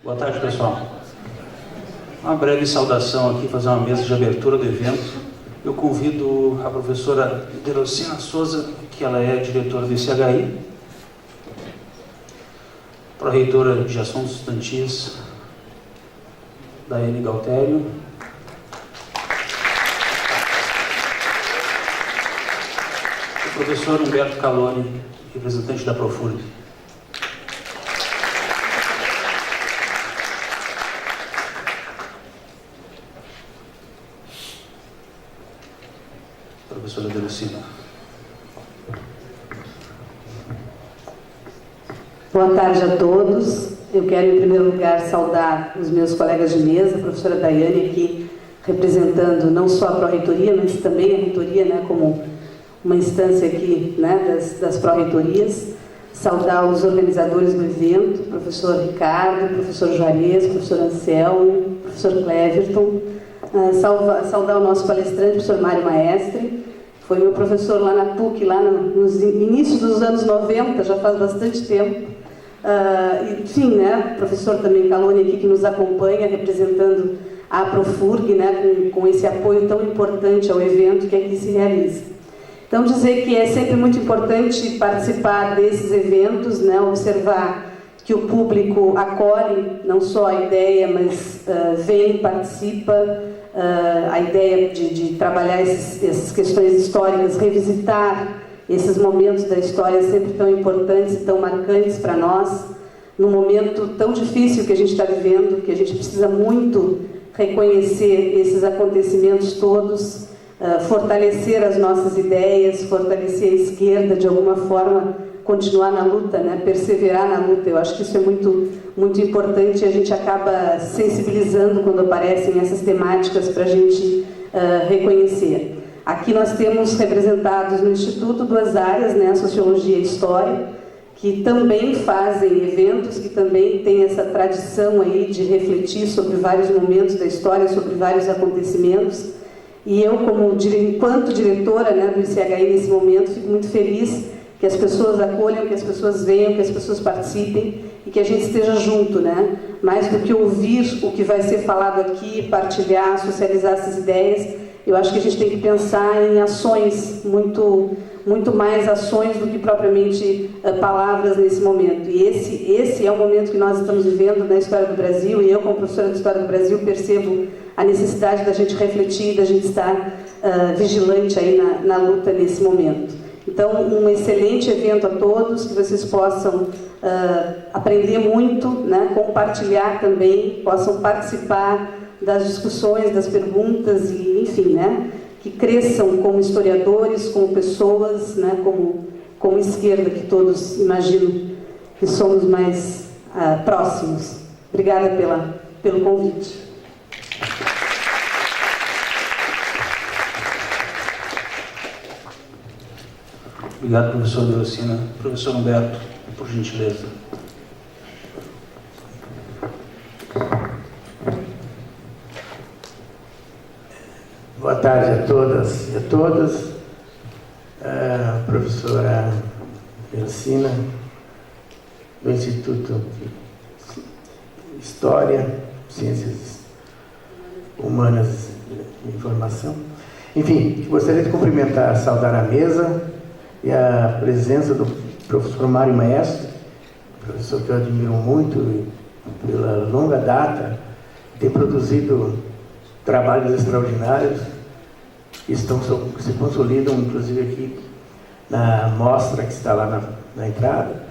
Boa tarde, pessoal. Uma breve saudação aqui, fazer uma mesa de abertura do evento. Eu convido a professora Delocina Souza, que ela é diretora do ICHI, pró-reitora de Assuntos Estudantis, Daiane Galtério, o professor Humberto Caloni, representante da Profurg. Professora Delocina. Boa tarde a todos. Eu quero, em primeiro lugar, saudar os meus colegas de mesa, a professora Daiane aqui, representando não só a pró-reitoria, mas também a reitoria, né, como uma instância aqui, né, das pró-reitorias. Saudar os organizadores do evento, professor Ricardo, professor Juarez, professor Anselmo, professor Cleverton. Saudar o nosso palestrante, professor Mário Maestre. Foi meu professor lá na PUC, lá nos inícios dos anos 90, já faz bastante tempo. Enfim, né, professor também Caloni aqui, que nos acompanha, representando a Profurg, né, com esse apoio tão importante ao evento que aqui se realiza. Então, dizer que é sempre muito importante participar desses eventos, né, observar que o público acolhe não só a ideia, mas vem, participa, a ideia de trabalhar essas questões históricas, revisitar esses momentos da história sempre tão importantes e tão marcantes para nós, num momento tão difícil que a gente está vivendo, que a gente precisa muito reconhecer esses acontecimentos todos, fortalecer as nossas ideias, fortalecer a esquerda de alguma forma, continuar na luta, né? Perseverar na luta. Eu acho que isso é muito, muito importante e a gente acaba sensibilizando quando aparecem essas temáticas para a gente reconhecer. Aqui nós temos representados no Instituto duas áreas, né? A Sociologia e a História, que também fazem eventos, que também têm essa tradição aí de refletir sobre vários momentos da história, sobre vários acontecimentos. E eu, enquanto diretora, né, do ICHI nesse momento, fico muito feliz que as pessoas acolham, que as pessoas venham, que as pessoas participem e que a gente esteja junto, né? Mais do que ouvir o que vai ser falado aqui, partilhar, socializar essas ideias, eu acho que a gente tem que pensar em ações, muito mais ações do que propriamente palavras nesse momento. E esse é o momento que nós estamos vivendo na história do Brasil, e eu, como professora de História do Brasil, percebo a necessidade da gente refletir, da gente estar vigilante aí na luta nesse momento. Então, um excelente evento a todos, que vocês possam aprender muito, né, compartilhar também, possam participar das discussões, das perguntas e, enfim, né, que cresçam como historiadores, como pessoas, né, como esquerda, que todos imaginam que somos mais próximos. Obrigada pelo convite. Obrigado, professor Delocina. Professor Humberto, por gentileza. Boa tarde a todas e a todos. Professora Delocina, do Instituto de História, Ciências Humanas e Informação. Enfim, gostaria de cumprimentar, saudar a mesa e a presença do professor Mário Maestre, professor que eu admiro muito e pela longa data tem produzido trabalhos extraordinários que se consolidam, inclusive, aqui na mostra que está lá na entrada.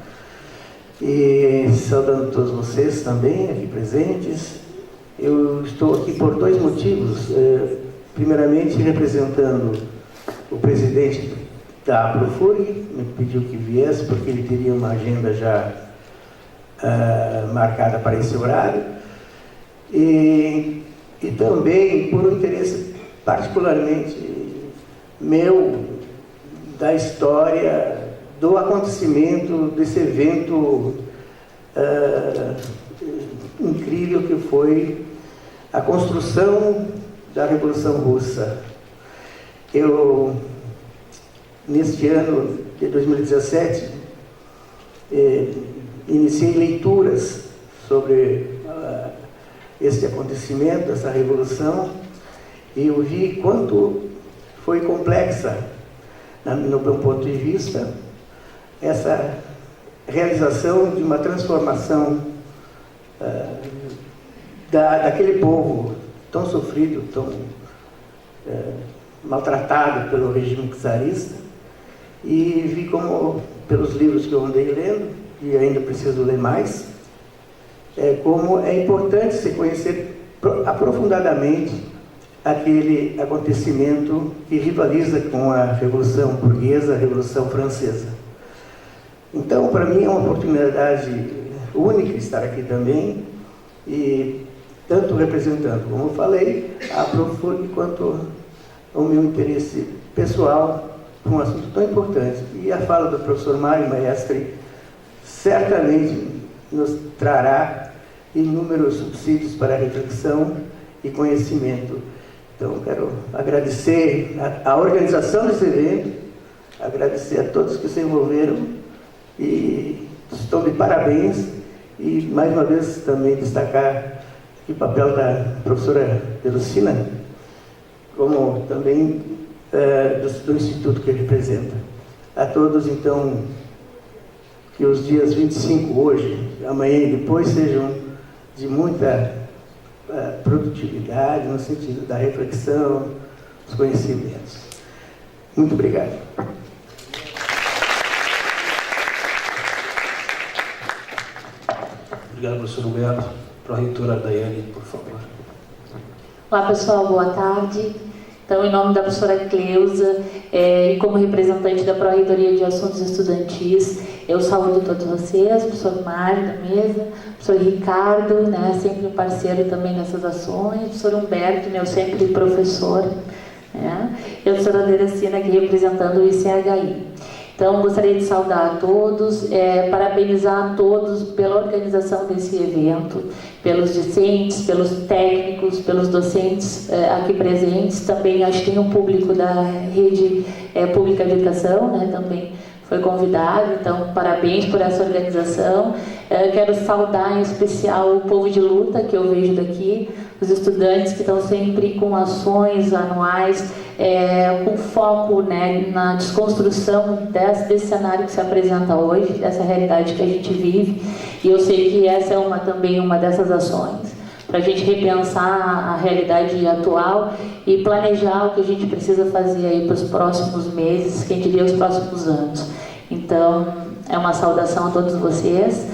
E saudando todos vocês também aqui presentes. Eu estou aqui por dois motivos. Primeiramente, representando o presidente da Profurg, me pediu que viesse porque ele teria uma agenda já marcada para esse horário. E também por um interesse particularmente meu da história do acontecimento desse evento incrível que foi a construção da Revolução Russa. Eu, neste ano de 2017, iniciei leituras sobre esse acontecimento, essa revolução, e eu vi quanto foi complexa, no meu ponto de vista, essa realização de uma transformação daquele povo tão sofrido, tão maltratado pelo regime czarista, e vi como, pelos livros que eu andei lendo, e ainda preciso ler mais, como é importante se conhecer aprofundadamente aquele acontecimento que rivaliza com a Revolução Burguesa, a Revolução Francesa. Então, para mim, é uma oportunidade única estar aqui também, e tanto representando, como eu falei, a Profurg, quanto o meu interesse pessoal com um assunto tão importante. E a fala do professor Mário Maestre certamente nos trará inúmeros subsídios para a reflexão e conhecimento. Então, quero agradecer a organização desse evento, agradecer a todos que se envolveram, e estou de parabéns, e mais uma vez também destacar o papel da professora Delocina, como também do Instituto que representa. A todos, então, que os dias 25, hoje, amanhã e depois, sejam de muita produtividade, no sentido da reflexão, dos conhecimentos. Muito obrigado. Obrigado, professor Humberto. Pró-reitora Daiane, por favor. Olá, pessoal, boa tarde. Então, em nome da professora Cleusa, e como representante da Pró-Reitoria de Assuntos Estudantis, eu saúdo todos vocês, professor Mário da mesa, professor Ricardo, né, sempre um parceiro também nessas ações, professor Humberto, meu sempre professor, né, e a professora Deracina aqui representando o ICHI. Então, gostaria de saudar a todos, parabenizar a todos pela organização desse evento, pelos discentes, pelos técnicos, pelos docentes aqui presentes. Também acho que tem um público da rede pública de educação, né, também foi convidado, então parabéns por essa organização. Quero saudar em especial o povo de luta que eu vejo daqui, os estudantes que estão sempre com ações anuais, com foco, né, na desconstrução desse cenário que se apresenta hoje, dessa realidade que a gente vive, e eu sei que essa é também uma dessas ações, para a gente repensar a realidade atual e planejar o que a gente precisa fazer aí para os próximos meses, quem diria os próximos anos. Então, é uma saudação a todos vocês,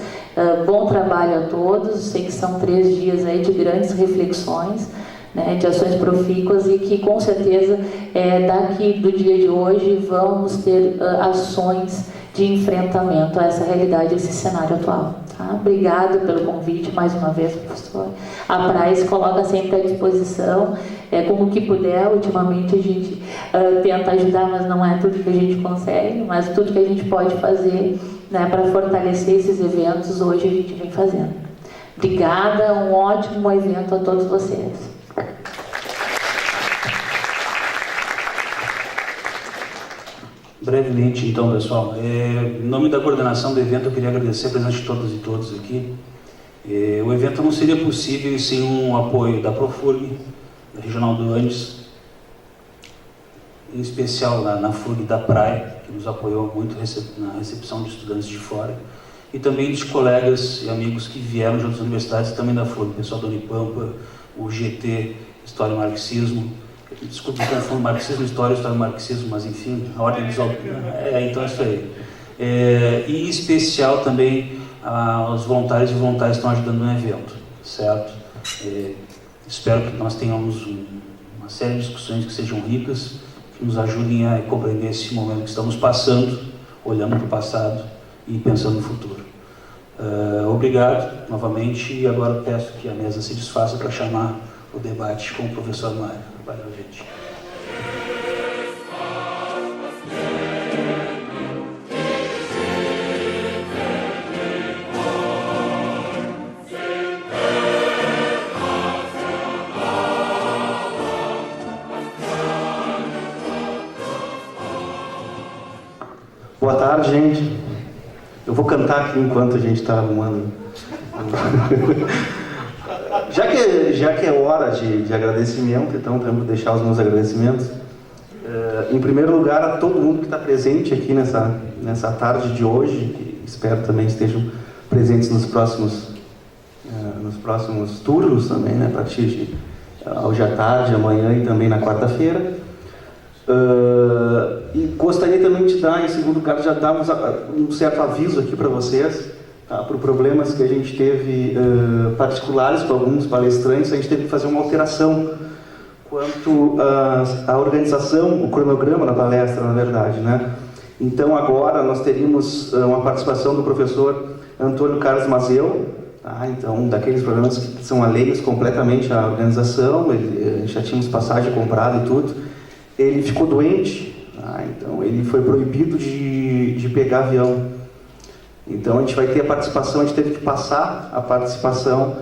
bom trabalho a todos, sei que são 3 dias aí de grandes reflexões, né, de ações profícuas, e que com certeza daqui do dia de hoje vamos ter ações de enfrentamento a essa realidade, a esse cenário atual. Tá? Obrigada pelo convite mais uma vez, professor. A Praia se coloca sempre à disposição, como que puder. Ultimamente a gente tenta ajudar, mas não é tudo que a gente consegue, mas tudo que a gente pode fazer, né, para fortalecer esses eventos, hoje a gente vem fazendo. Obrigada, um ótimo evento a todos vocês. Brevemente, então, pessoal, em nome da coordenação do evento, eu queria agradecer a presença de todas e todos aqui. O evento não seria possível sem um apoio da Profurg, da Regional do Andes, em especial na FURG da Praia, que nos apoiou muito na recepção de estudantes de fora, e também dos colegas e amigos que vieram de outras universidades, também da FURG, o pessoal da Unipampa, o GT, História e Marxismo. Desculpe, eu confundo marxismo, história e marxismo, mas enfim, a ordem dos autores. Então é isso aí. E em especial também aos voluntários e voluntárias que estão ajudando no evento, certo? Espero que nós tenhamos uma série de discussões que sejam ricas, que nos ajudem a compreender esse momento que estamos passando, olhando para o passado e pensando no futuro. Obrigado novamente, e agora peço que a mesa se desfaça para chamar o debate com o professor Mário. Valeu, gente. Boa tarde, gente. Eu vou cantar aqui enquanto a gente está arrumando o Já que é hora de agradecimento, então vamos deixar os meus agradecimentos. Em primeiro lugar, a todo mundo que está presente aqui nessa tarde de hoje, que espero também estejam presentes nos próximos turnos também, né, a partir de hoje à tarde, amanhã e também na quarta-feira. E gostaria também de dar, em segundo lugar, já dar um certo aviso aqui para vocês, tá, por problemas que a gente teve particulares com alguns palestrantes. A gente teve que fazer uma alteração quanto à organização, o cronograma da palestra, na verdade, né? Então agora nós teríamos uma participação do professor Antônio Carlos Mazeu, tá? Então, daqueles problemas que são alheios completamente à organização, já tínhamos passagem comprada e tudo. Ele ficou doente, tá? Então ele foi proibido de pegar avião. Então a gente vai ter a participação, a gente teve que passar a participação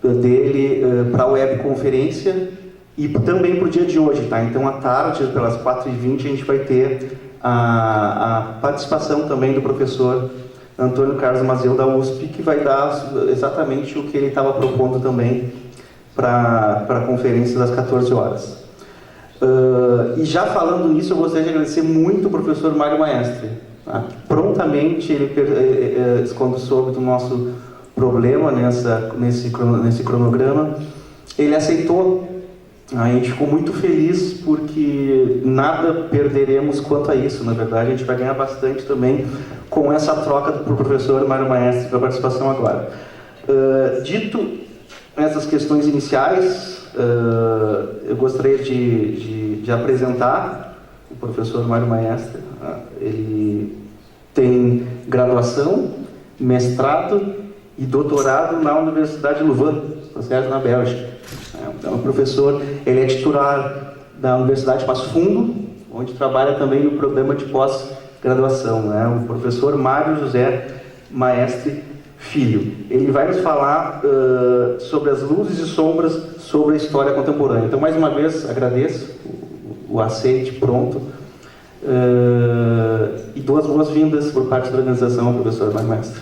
dele para a webconferência e também para o dia de hoje, tá? Então à tarde, pelas 4h20, a gente vai ter a participação também do professor Antônio Carlos Mazeu da USP, que vai dar exatamente o que ele estava propondo também para a conferência das 14 horas. E já falando nisso, eu gostaria de agradecer muito o professor Mário Maestre. Tá? Prontamente, quando soube do nosso problema nesse cronograma, ele aceitou. A gente ficou muito feliz porque nada perderemos quanto a isso. Na verdade, a gente vai ganhar bastante também com essa troca do professor Mário Maestre para a participação agora. Dito essas questões iniciais, eu gostaria de apresentar o professor Mário Maestre. Ele tem graduação, mestrado e doutorado na Universidade Louvain, na Bélgica. Então, o professor, ele é titular da Universidade Passo Fundo, onde trabalha também no programa de pós-graduação, né? O professor Mário José Maestre Filho. Ele vai nos falar sobre as luzes e sombras sobre a história contemporânea. Então, mais uma vez, agradeço o aceite pronto e dou as boas-vindas por parte da organização ao professor Mário Maestre.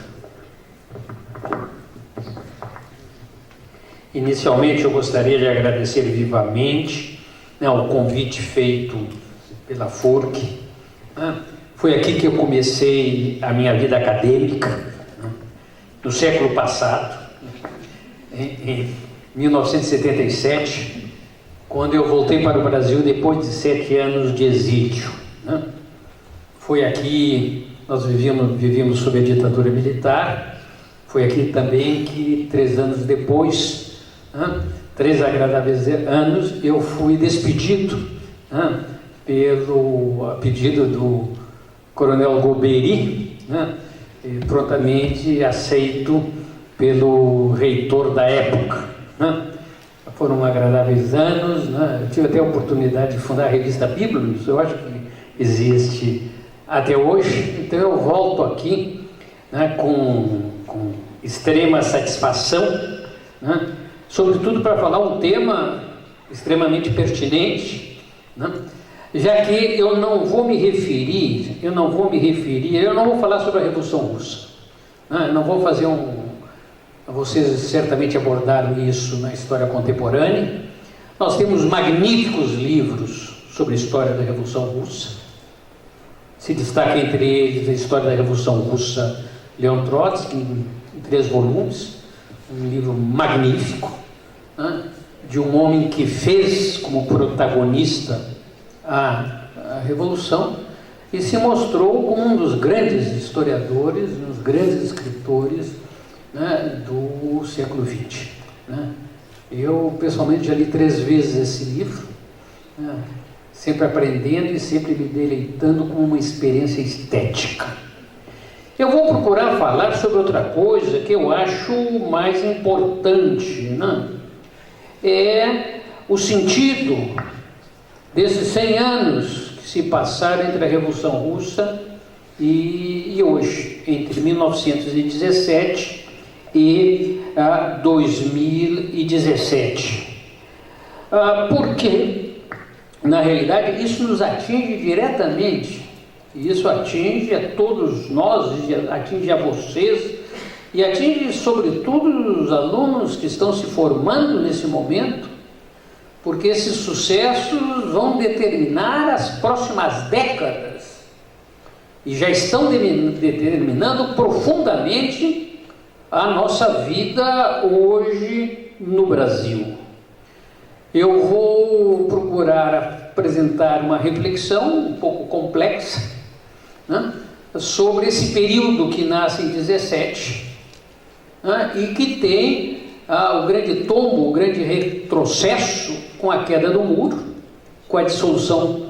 Inicialmente, eu gostaria de agradecer vivamente, né, o convite feito pela FORC. Foi aqui que eu comecei a minha vida acadêmica, né, no século passado, em 1977, quando eu voltei para o Brasil depois de 7 anos de exílio. Né. Foi aqui, nós vivíamos sob a ditadura militar. Foi aqui também que 3 anos depois, 3 agradáveis anos, eu fui despedido a pedido do coronel Golbery, e prontamente aceito pelo reitor da época. Foram agradáveis anos, eu tive até a oportunidade de fundar a revista Bíblios, eu acho que existe até hoje. Então eu volto aqui com extrema satisfação, sobretudo para falar um tema extremamente pertinente, já que eu não vou falar sobre a Revolução Russa, eu não vou fazer vocês certamente abordaram isso na história contemporânea. Nós temos magníficos livros sobre a história da Revolução Russa. Se destaca entre eles a História da Revolução Russa, Leon Trotsky, em 3 volumes, um livro magnífico, de um homem que fez como protagonista a Revolução e se mostrou como um dos grandes historiadores, um dos grandes escritores, do século XX. Eu, pessoalmente, já li 3 vezes esse livro, sempre aprendendo e sempre me deleitando com uma experiência estética. Eu vou procurar falar sobre outra coisa que eu acho mais importante, é o sentido desses 100 anos que se passaram entre a Revolução Russa e hoje, entre 1917 e 2017. Porque, na realidade, isso nos atinge diretamente. E isso atinge a todos nós, atinge a vocês, e atinge sobretudo os alunos que estão se formando nesse momento, porque esses sucessos vão determinar as próximas décadas e já estão determinando profundamente a nossa vida hoje no Brasil. Eu vou procurar apresentar uma reflexão um pouco complexa, né, sobre esse período que nasce em 17, né, e que tem o grande tombo, o grande retrocesso com a queda do muro, com a dissolução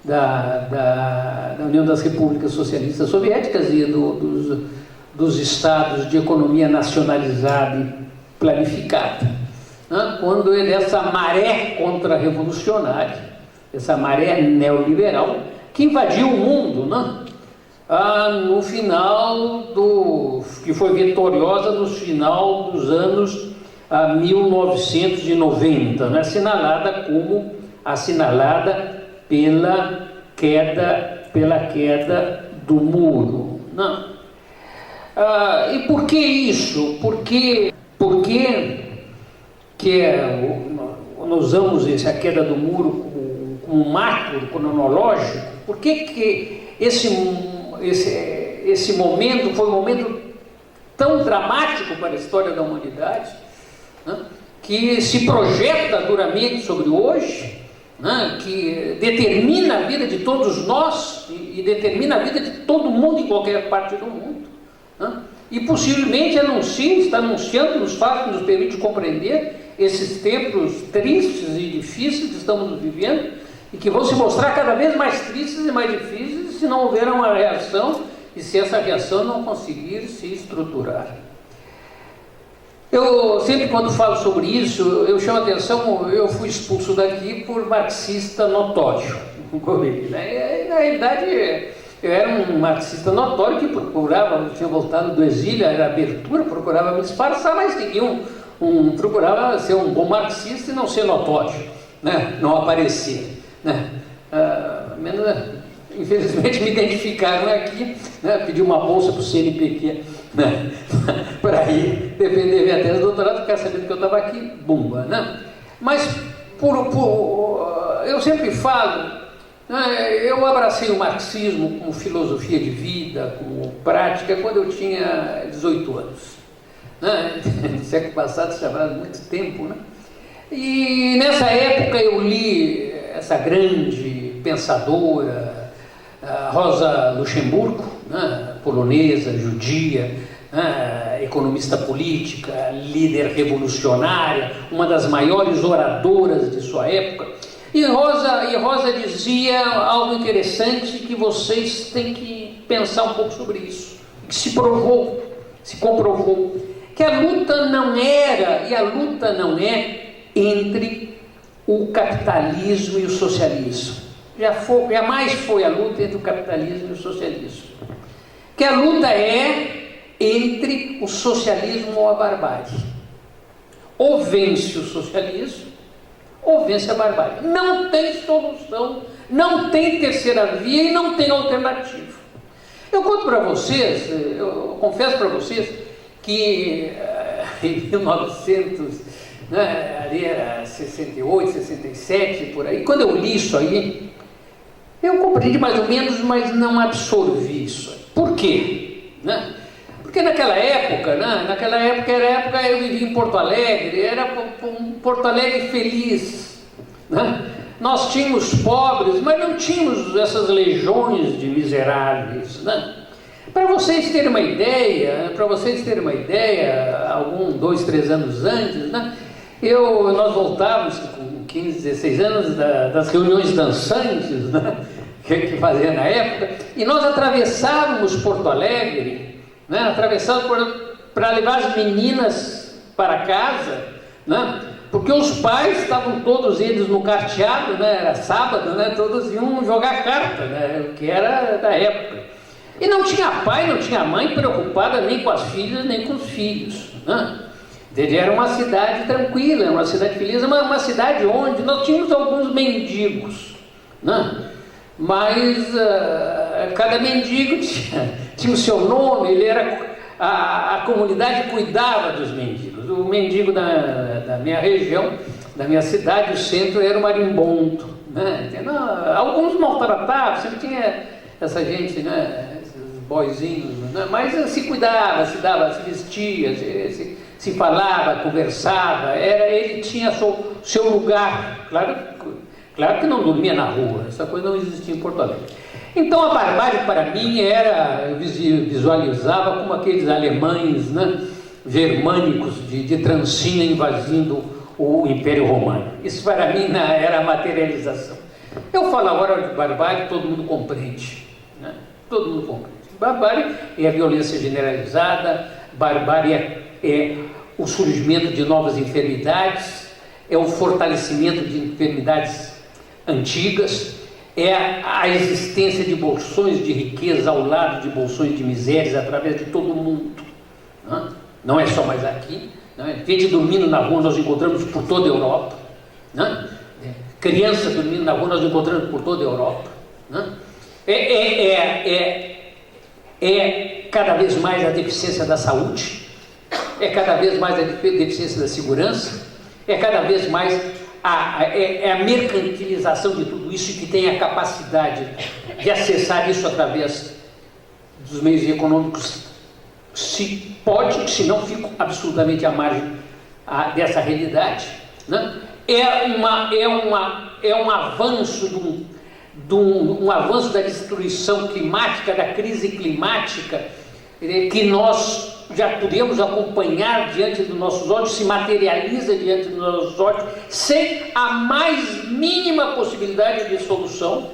da União das Repúblicas Socialistas Soviéticas e dos estados de economia nacionalizada e planificada, né, quando é dessa maré contra-revolucionária, essa maré neoliberal que invadiu o mundo, né, no final que foi vitoriosa no final dos anos 1990, né, assinalada pela queda do muro. Não. E por que isso? Porque nós usamos a queda do muro como marco cronológico? Por que esse momento foi um momento tão dramático para a história da humanidade, né, que se projeta duramente sobre hoje, né, que determina a vida de todos nós e determina a vida de todo mundo em qualquer parte do mundo, né, e possivelmente está anunciando, nos permite compreender esses tempos tristes e difíceis que estamos vivendo e que vão se mostrar cada vez mais tristes e mais difíceis se não houver uma reação e se essa reação não conseguir se estruturar. Eu sempre, quando falo sobre isso, eu chamo a atenção. Eu fui expulso daqui por marxista notório, né? Na realidade, eu era um marxista notório que procurava, tinha voltado do exílio, era abertura, procurava me disfarçar, mas procurava ser um bom marxista e não ser notório, né? Não aparecer, né? Infelizmente me identificaram aqui, né? Pedi uma bolsa para o CNPq, né? Para ir defender minha tese de doutorado, ficar sabendo que eu estava aqui, bumba, né? Mas eu sempre falo, né? Eu abracei o marxismo como filosofia de vida, como prática, quando eu tinha 18 anos, né? No século passado, se chamava muito tempo, né? E nessa época eu li essa grande pensadora, Rosa Luxemburgo, né, polonesa, judia, né, economista política, líder revolucionária, uma das maiores oradoras de sua época. E Rosa dizia algo interessante que vocês têm que pensar um pouco sobre isso, que se comprovou, que a luta não era e a luta não é entre o capitalismo e o socialismo. Jamais foi a luta entre o capitalismo e o socialismo. Que a luta é entre o socialismo ou a barbárie. Ou vence o socialismo, ou vence a barbárie. Não tem solução, não tem terceira via e não tem alternativa. Eu conto para vocês, eu confesso para vocês que em 1900, né, ali era 68, 67, por aí, quando eu li isso aí, eu compreendi mais ou menos, mas não absorvi isso. Por quê? Né? Porque naquela época eu vivia em Porto Alegre, era um Porto Alegre feliz, né? Nós tínhamos pobres, mas não tínhamos essas legiões de miseráveis, né? Para vocês terem uma ideia, 2, 3 anos antes, né? Nós voltávamos com 15, 16 anos das reuniões dançantes, né, que fazia na época, e nós atravessávamos Porto Alegre, né, para levar as meninas para casa, né, porque os pais estavam todos eles no carteado, né, era sábado, né, todos iam jogar carta, né, que era da época. E não tinha pai, não tinha mãe preocupada nem com as filhas, nem com os filhos, né? Era uma cidade tranquila, uma cidade feliz, uma cidade onde nós tínhamos alguns mendigos, né? Mas cada mendigo tinha o seu nome, ele era a comunidade cuidava dos mendigos. O mendigo da minha região, da minha cidade, o centro era o marimbondo, né? Alguns maltratados, sempre tinha essa gente, né? Esses boizinhos, né? Mas se cuidava, se dava, se vestia, se falava, conversava, ele tinha seu lugar. Claro que não dormia na rua, essa coisa não existia em Porto Alegre. Então a barbárie para mim eu visualizava como aqueles alemães, né, germânicos de trancinha invadindo o Império Romano. Isso para mim era a materialização. Eu falo agora de barbárie, todo mundo compreende, né? Todo mundo compreende. Barbárie é a violência generalizada, barbárie é o surgimento de novas enfermidades, é o fortalecimento de enfermidades antigas, é a existência de bolsões de riqueza ao lado de bolsões de misérias através de todo o mundo. Não é só mais aqui. Gente dormindo na rua nós encontramos por toda a Europa. Crianças dormindo na rua nós encontramos por toda a Europa. É cada vez mais a deficiência da saúde, é cada vez mais a deficiência da segurança, é cada vez mais a mercantilização de tudo isso, que tem a capacidade de acessar isso através dos meios econômicos. Se pode, se não, fico absolutamente à margem dessa realidade, né? É um avanço um avanço da destruição climática, da crise climática, que nós já podemos acompanhar diante dos nossos olhos, se materializa diante dos nossos olhos, sem a mais mínima possibilidade de solução,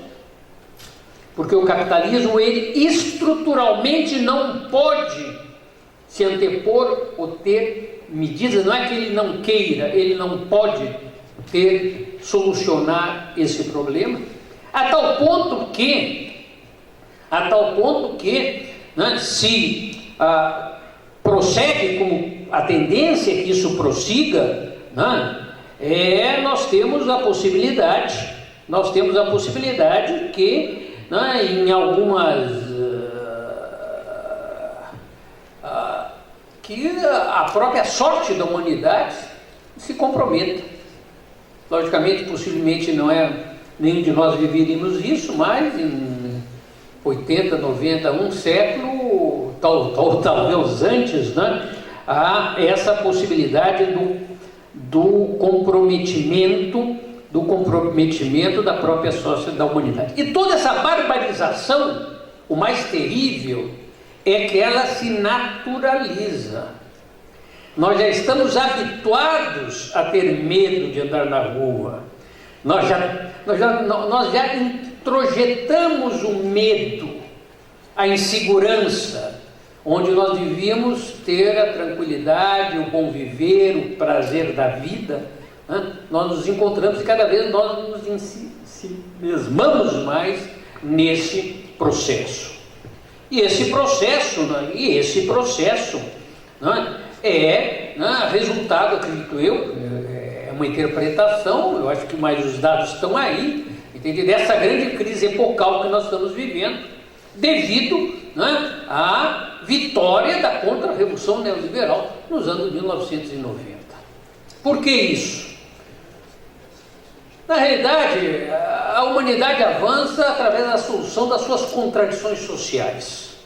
porque o capitalismo, ele estruturalmente não pode se antepor ou ter medidas, não é que ele não queira, ele não pode solucionar esse problema, a tal ponto que, né, se prossegue como a tendência é que isso prossiga, né, nós temos a possibilidade que, né, em algumas que a própria sorte da humanidade se comprometa. Logicamente, possivelmente nenhum de nós viveríamos isso, mas em 80, 90, um século, talvez antes, né, há essa possibilidade do comprometimento da própria sociedade, da humanidade. E toda essa barbarização, o mais terrível é que ela se naturaliza. Nós já estamos habituados a ter medo de andar na rua. Nós já introjetamos o medo, a insegurança, onde nós devíamos ter a tranquilidade, o bom viver, o prazer da vida, né? Nós nos encontramos e cada vez nós nos ensimismamos mais nesse processo. E esse processo, né, é, né, resultado, acredito eu, é uma interpretação, eu acho que mais os dados estão aí, entende? Dessa grande crise epocal que nós estamos vivendo, devido, né, à vitória da contra-revolução neoliberal nos anos 1990. Por que isso? Na realidade, a humanidade avança através da solução das suas contradições sociais.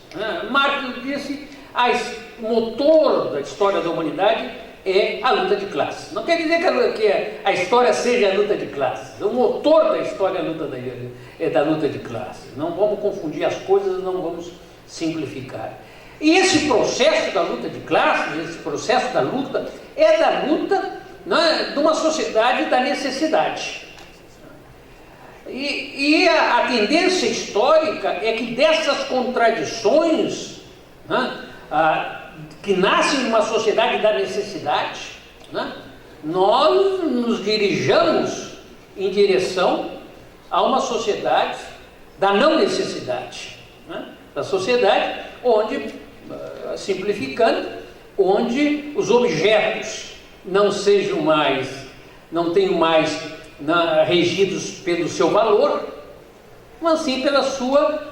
Marx disse, o motor da história da humanidade é a luta de classes. Não quer dizer que a história seja a luta de classes. O motor da história é da luta de classes. Não vamos confundir as coisas, não vamos simplificar. E esse processo da luta de classes, esse processo da luta, é da luta, né, de uma sociedade da necessidade. E a tendência histórica é que dessas contradições, né, que nascem numa sociedade da necessidade, né, nós nos dirijamos em direção a uma sociedade da não necessidade, né, da sociedade onde, simplificando, onde os objetos não tenham mais regidos pelo seu valor, mas sim pela sua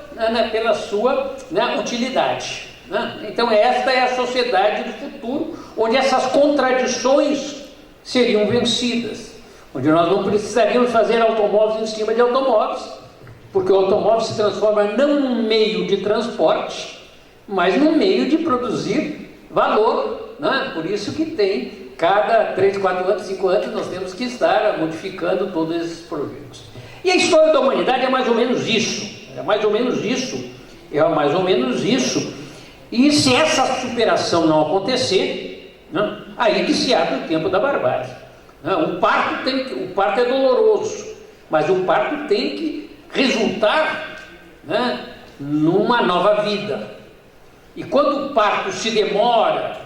utilidade. né? Então esta é a sociedade do futuro, onde essas contradições seriam vencidas, onde nós não precisaríamos fazer automóveis em cima de automóveis, porque o automóvel se transforma não num meio de transporte, mas num meio de produzir valor, né? Por isso que tem, cada 3, 4 anos, 5 anos, nós temos que estar modificando todos esses projetos. E a história da humanidade é mais ou menos isso, é mais ou menos isso, é mais ou menos isso. E se essa superação não acontecer, né, aí que se abre o tempo da barbárie. Né? O parto é doloroso, mas o parto tem que resultar, né, numa nova vida. E quando o parto se demora,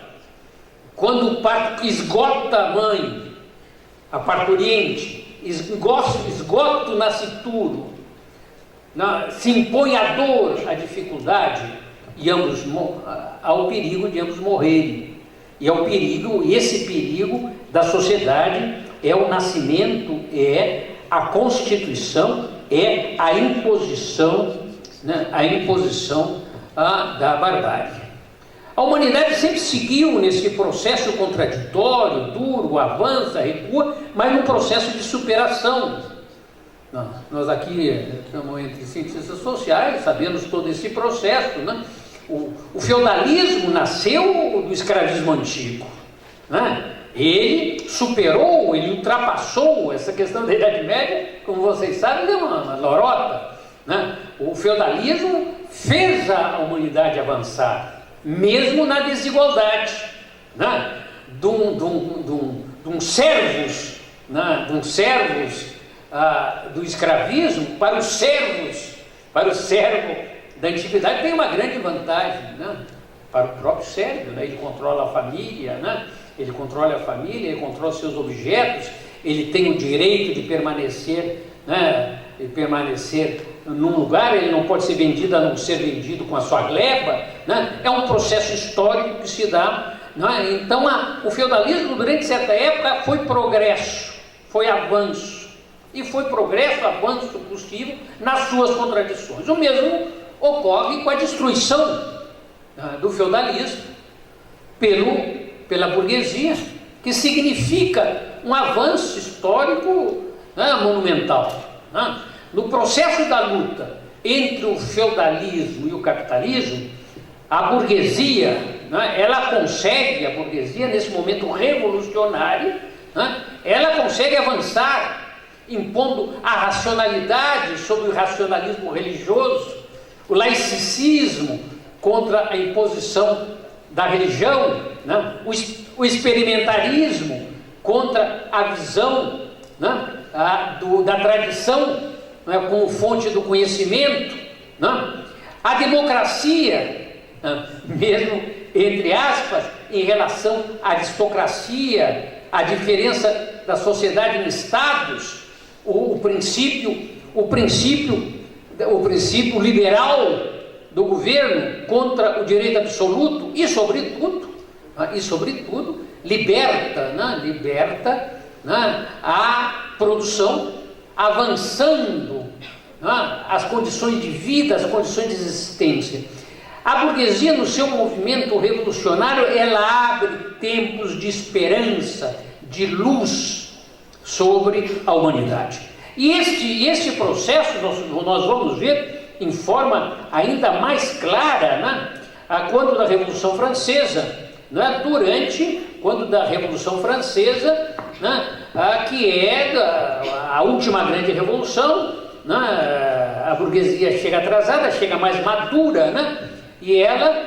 quando o parto esgota a mãe, a parturiente, esgota o nascituro, né, se impõe a dor, a dificuldade, e há o perigo de ambos morrerem. E é o perigo, esse perigo da sociedade é o nascimento, é a constituição, é a imposição, né, da barbárie. A humanidade sempre seguiu nesse processo contraditório, duro, avança, recua, mas num processo de superação. Nós aqui estamos entre cientistas sociais, sabemos todo esse processo, né? O feudalismo nasceu do escravismo antigo, né? Ele superou, ele ultrapassou essa questão da Idade Média, como vocês sabem, deu uma lorota, né? O feudalismo fez a humanidade avançar, mesmo na desigualdade, né? De um servos, né? Do escravismo para os servos, para o servo da antiguidade tem uma grande vantagem, né? Para o próprio servo, né? Ele controla a família, né? Ele controla a família, ele controla seus objetos, ele tem o direito de permanecer, né? E permanecer num lugar, ele não pode ser vendido a não ser vendido com a sua gleba, né? É um processo histórico que se dá, né? Então o feudalismo durante certa época foi progresso, foi avanço, e foi progresso, avanço possível nas suas contradições. O mesmo ocorre com a destruição do feudalismo pela burguesia, que significa um avanço histórico, né, monumental, né? No processo da luta entre o feudalismo e o capitalismo, a burguesia, né, ela consegue, a burguesia nesse momento revolucionário, né, ela consegue avançar, impondo a racionalidade sobre o racionalismo religioso, o laicismo contra a imposição da religião, né? O experimentarismo contra a visão, né? Da tradição, né? Como fonte do conhecimento, né? A democracia, né? Mesmo entre aspas, em relação à aristocracia, a diferença da sociedade em estados, o princípio liberal do governo contra o direito absoluto e sobretudo liberta, né, a produção, avançando, né, as condições de vida, as condições de existência. A burguesia, no seu movimento revolucionário, ela abre tempos de esperança, de luz sobre a humanidade. E este processo nós vamos ver em forma ainda mais clara, né, quando da Revolução Francesa, né, quando da Revolução Francesa, né, que é a última grande revolução, né, a burguesia chega atrasada, chega mais madura, né, e ela,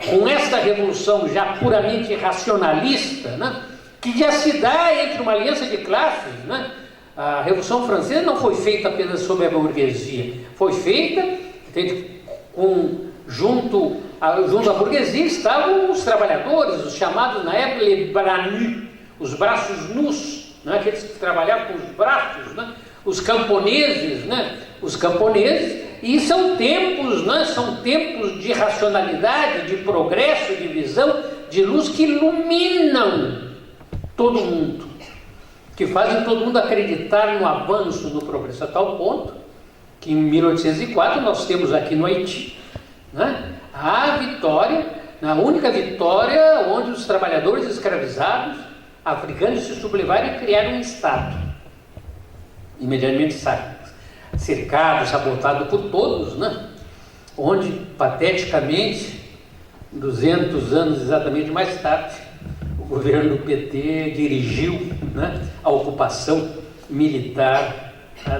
com esta revolução já puramente racionalista, né, que já se dá entre uma aliança de classes, né? A Revolução Francesa não foi feita apenas sobre a burguesia, foi feita junto à burguesia estavam os trabalhadores, os chamados na época les bras nus, os braços nus, né? Aqueles que trabalhavam com os braços, né? Os camponeses, né? Os camponeses, e são tempos, né? São tempos de racionalidade, de progresso, de visão, de luz que iluminam todo mundo, que fazem todo mundo acreditar no avanço, no progresso, a tal ponto que em 1804 nós temos aqui no Haiti, né, A vitória, a única vitória onde os trabalhadores escravizados africanos se sublevaram e criaram um Estado. Imediatamente cercado, sabotado por todos, né? Onde, pateticamente, 200 anos exatamente mais tarde, o governo do PT dirigiu, né, a ocupação militar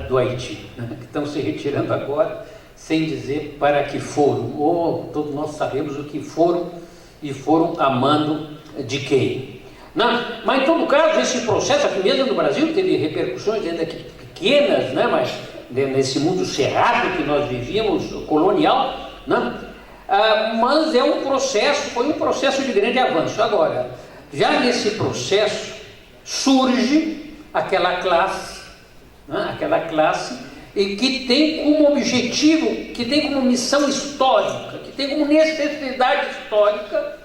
do Haiti, né, que estão se retirando agora, sem dizer para que foram. Todos nós sabemos o que foram e foram a mando de quem. Não, mas em todo caso, esse processo aqui mesmo no Brasil teve repercussões ainda que pequenas, né, mas nesse mundo cerrado que nós vivíamos, colonial, né, mas foi um processo de grande avanço. Agora, já nesse processo surge aquela classe, né, e que tem como objetivo, que tem como missão histórica, que tem como necessidade histórica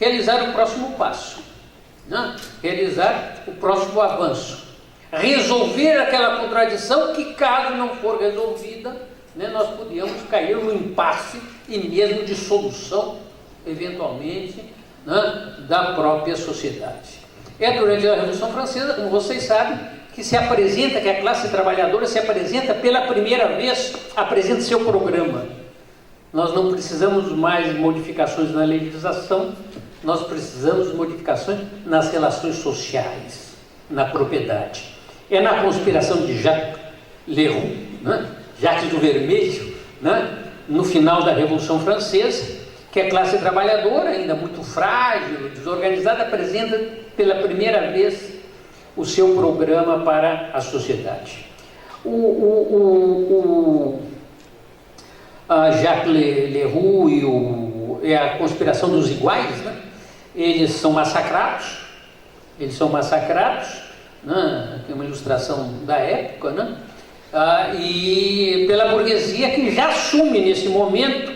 realizar o próximo passo, né? Realizar o próximo avanço, resolver aquela contradição que, caso não for resolvida, né, nós podíamos cair no impasse e mesmo de solução, eventualmente, né, da própria sociedade. É durante a Revolução Francesa, como vocês sabem, que a classe trabalhadora se apresenta pela primeira vez, apresenta seu programa. Nós não precisamos mais de modificações na legislação, nós precisamos de modificações nas relações sociais, na propriedade. É na conspiração de Jacques Leroux, né? Jacques do Vermelho, né? No final da Revolução Francesa, que a classe trabalhadora, ainda muito frágil, desorganizada, apresenta pela primeira vez o seu programa para a sociedade. Jacques Leroux e a conspiração dos iguais, né? Eles são massacrados, né? Que é uma ilustração da época, né? E pela burguesia que já assume nesse momento,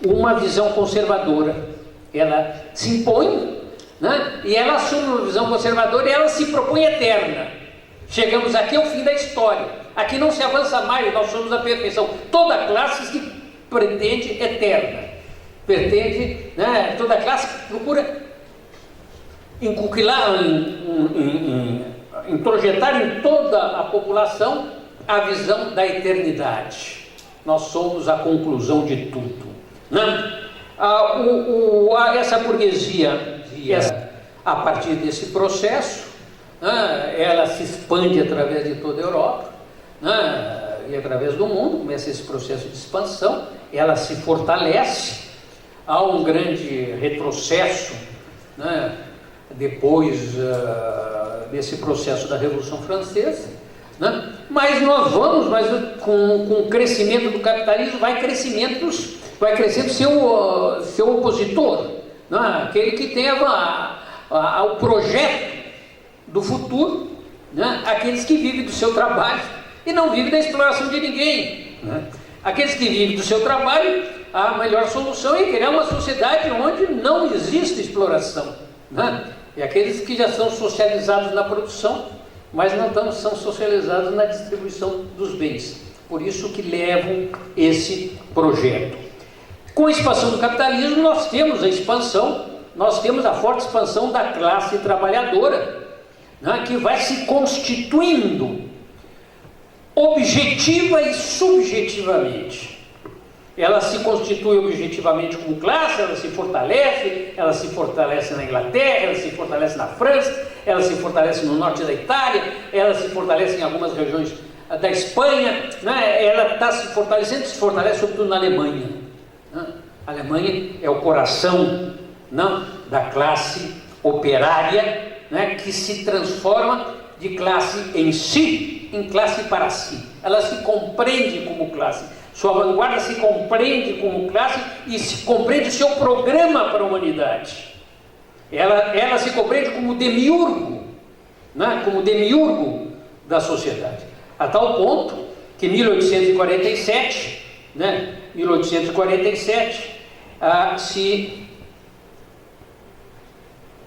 uma visão conservadora. Ela se impõe, né? E ela assume uma visão conservadora e ela se propõe eterna. Chegamos aqui ao fim da história. Aqui não se avança mais, nós somos a perfeição. Toda classe se pretende eterna. Né? Toda classe procura inculcar, introjetar em toda a população a visão da eternidade. Nós somos a conclusão de tudo, né? Essa burguesia, a partir desse processo, né, ela se expande através de toda a Europa, né, e através do mundo, começa esse processo de expansão, ela se fortalece, há um grande retrocesso, né, depois desse processo da Revolução Francesa, né? Mas com o crescimento do capitalismo vai crescendo seu opositor, né? Aquele que tem o projeto do futuro, né? Aqueles que vivem do seu trabalho e não vivem da exploração de ninguém, né? Aqueles que vivem do seu trabalho, a melhor solução é criar uma sociedade onde não existe exploração, né? E aqueles que já são socializados na produção, mas não são socializados na distribuição dos bens. Por isso que levam esse projeto. Com a expansão do capitalismo, nós temos a forte expansão da classe trabalhadora, né, que vai se constituindo objetiva e subjetivamente. Ela se constitui objetivamente como classe, ela se fortalece na Inglaterra, ela se fortalece na França, ela se fortalece no norte da Itália, ela se fortalece em algumas regiões da Espanha, né? Ela se fortalece sobretudo na Alemanha, né? A Alemanha é o coração, não, da classe operária, né? Que se transforma de classe em si, em classe para si. Ela se compreende como classe. Sua vanguarda se compreende como classe e se compreende seu programa para a humanidade. Ela se compreende como demiurgo, né? Como demiurgo da sociedade. A tal ponto que em 1847, né? 1847,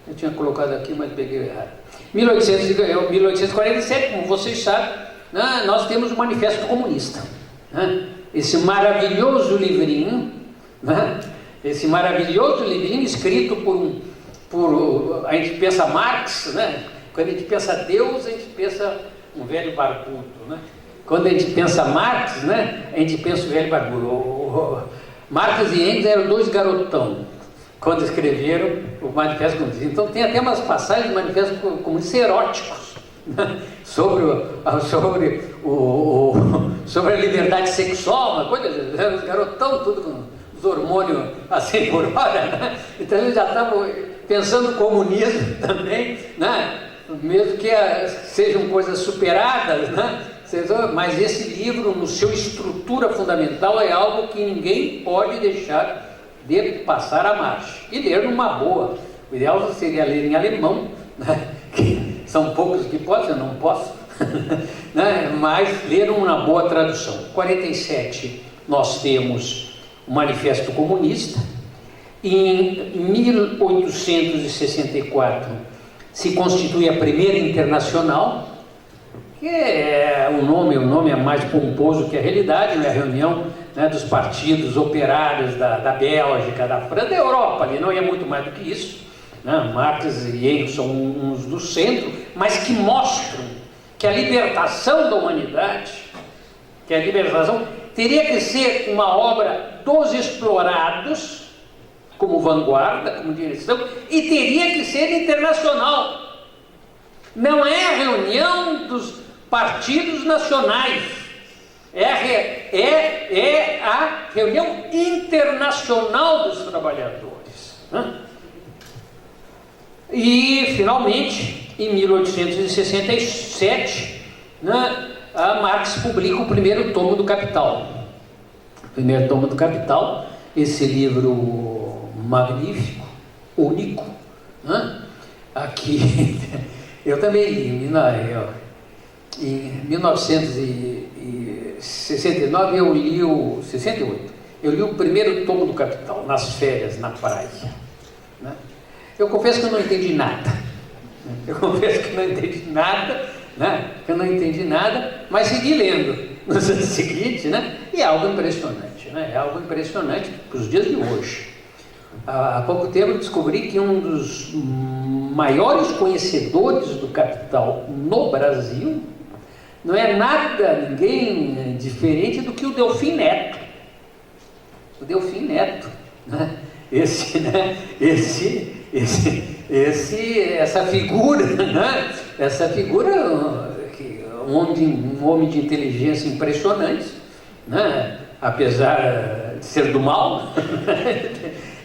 eu tinha colocado aqui, mas peguei errado. 1847, como vocês sabem, né? Nós temos o Manifesto Comunista, né? esse maravilhoso livrinho, né? Esse maravilhoso livrinho escrito a gente pensa Marx, né? Quando a gente pensa Deus, a gente pensa um velho barbudo, né? Quando a gente pensa Marx, né? A gente pensa o velho barbudo. Marx e Engels eram dois garotão quando escreveram o Manifesto Comunista. Então tem até umas passagens do Manifesto Comunista eróticos, né? sobre a liberdade sexual, uma coisa, os garotão tudo com os hormônios assim por hora, né? Então eles já estavam pensando no comunismo também, né? Mesmo que sejam coisas superadas, né? Mas esse livro, no seu estrutura fundamental, é algo que ninguém pode deixar de passar a marcha e ler numa boa. O ideal seria ler em alemão, né? Que são poucos que podem, eu não posso, né? Mas ler uma boa tradução. 47 nós temos o Manifesto Comunista. Em 1864 se constitui a primeira Internacional, que é o nome é mais pomposo que a realidade, né? A reunião, né, dos partidos operários da Bélgica, da França, da Europa, ali não é muito mais do que isso, né? Marx e Engels são uns do centro, mas que mostram que a libertação da humanidade, teria que ser uma obra dos explorados, como vanguarda, como direção, e teria que ser internacional. Não é a reunião dos partidos nacionais, é a reunião internacional dos trabalhadores, né? E, finalmente, em 1867, né, a Marx publica o primeiro tomo do Capital. O primeiro tomo do Capital, esse livro magnífico, único, né? Aqui, eu também li, em 1969 eu li 68, eu li o primeiro tomo do Capital, nas férias, na praia, né? Eu confesso que eu não entendi nada, mas segui lendo nos anos seguintes, né? E é algo impressionante, né? É algo impressionante para os dias de hoje. Há pouco tempo eu descobri que um dos maiores conhecedores do Capital no Brasil não é ninguém diferente do que o Delfim Neto. O Delfim Neto, né? Essa figura, né? Essa figura, um homem de inteligência impressionante, né? Apesar de ser do mal,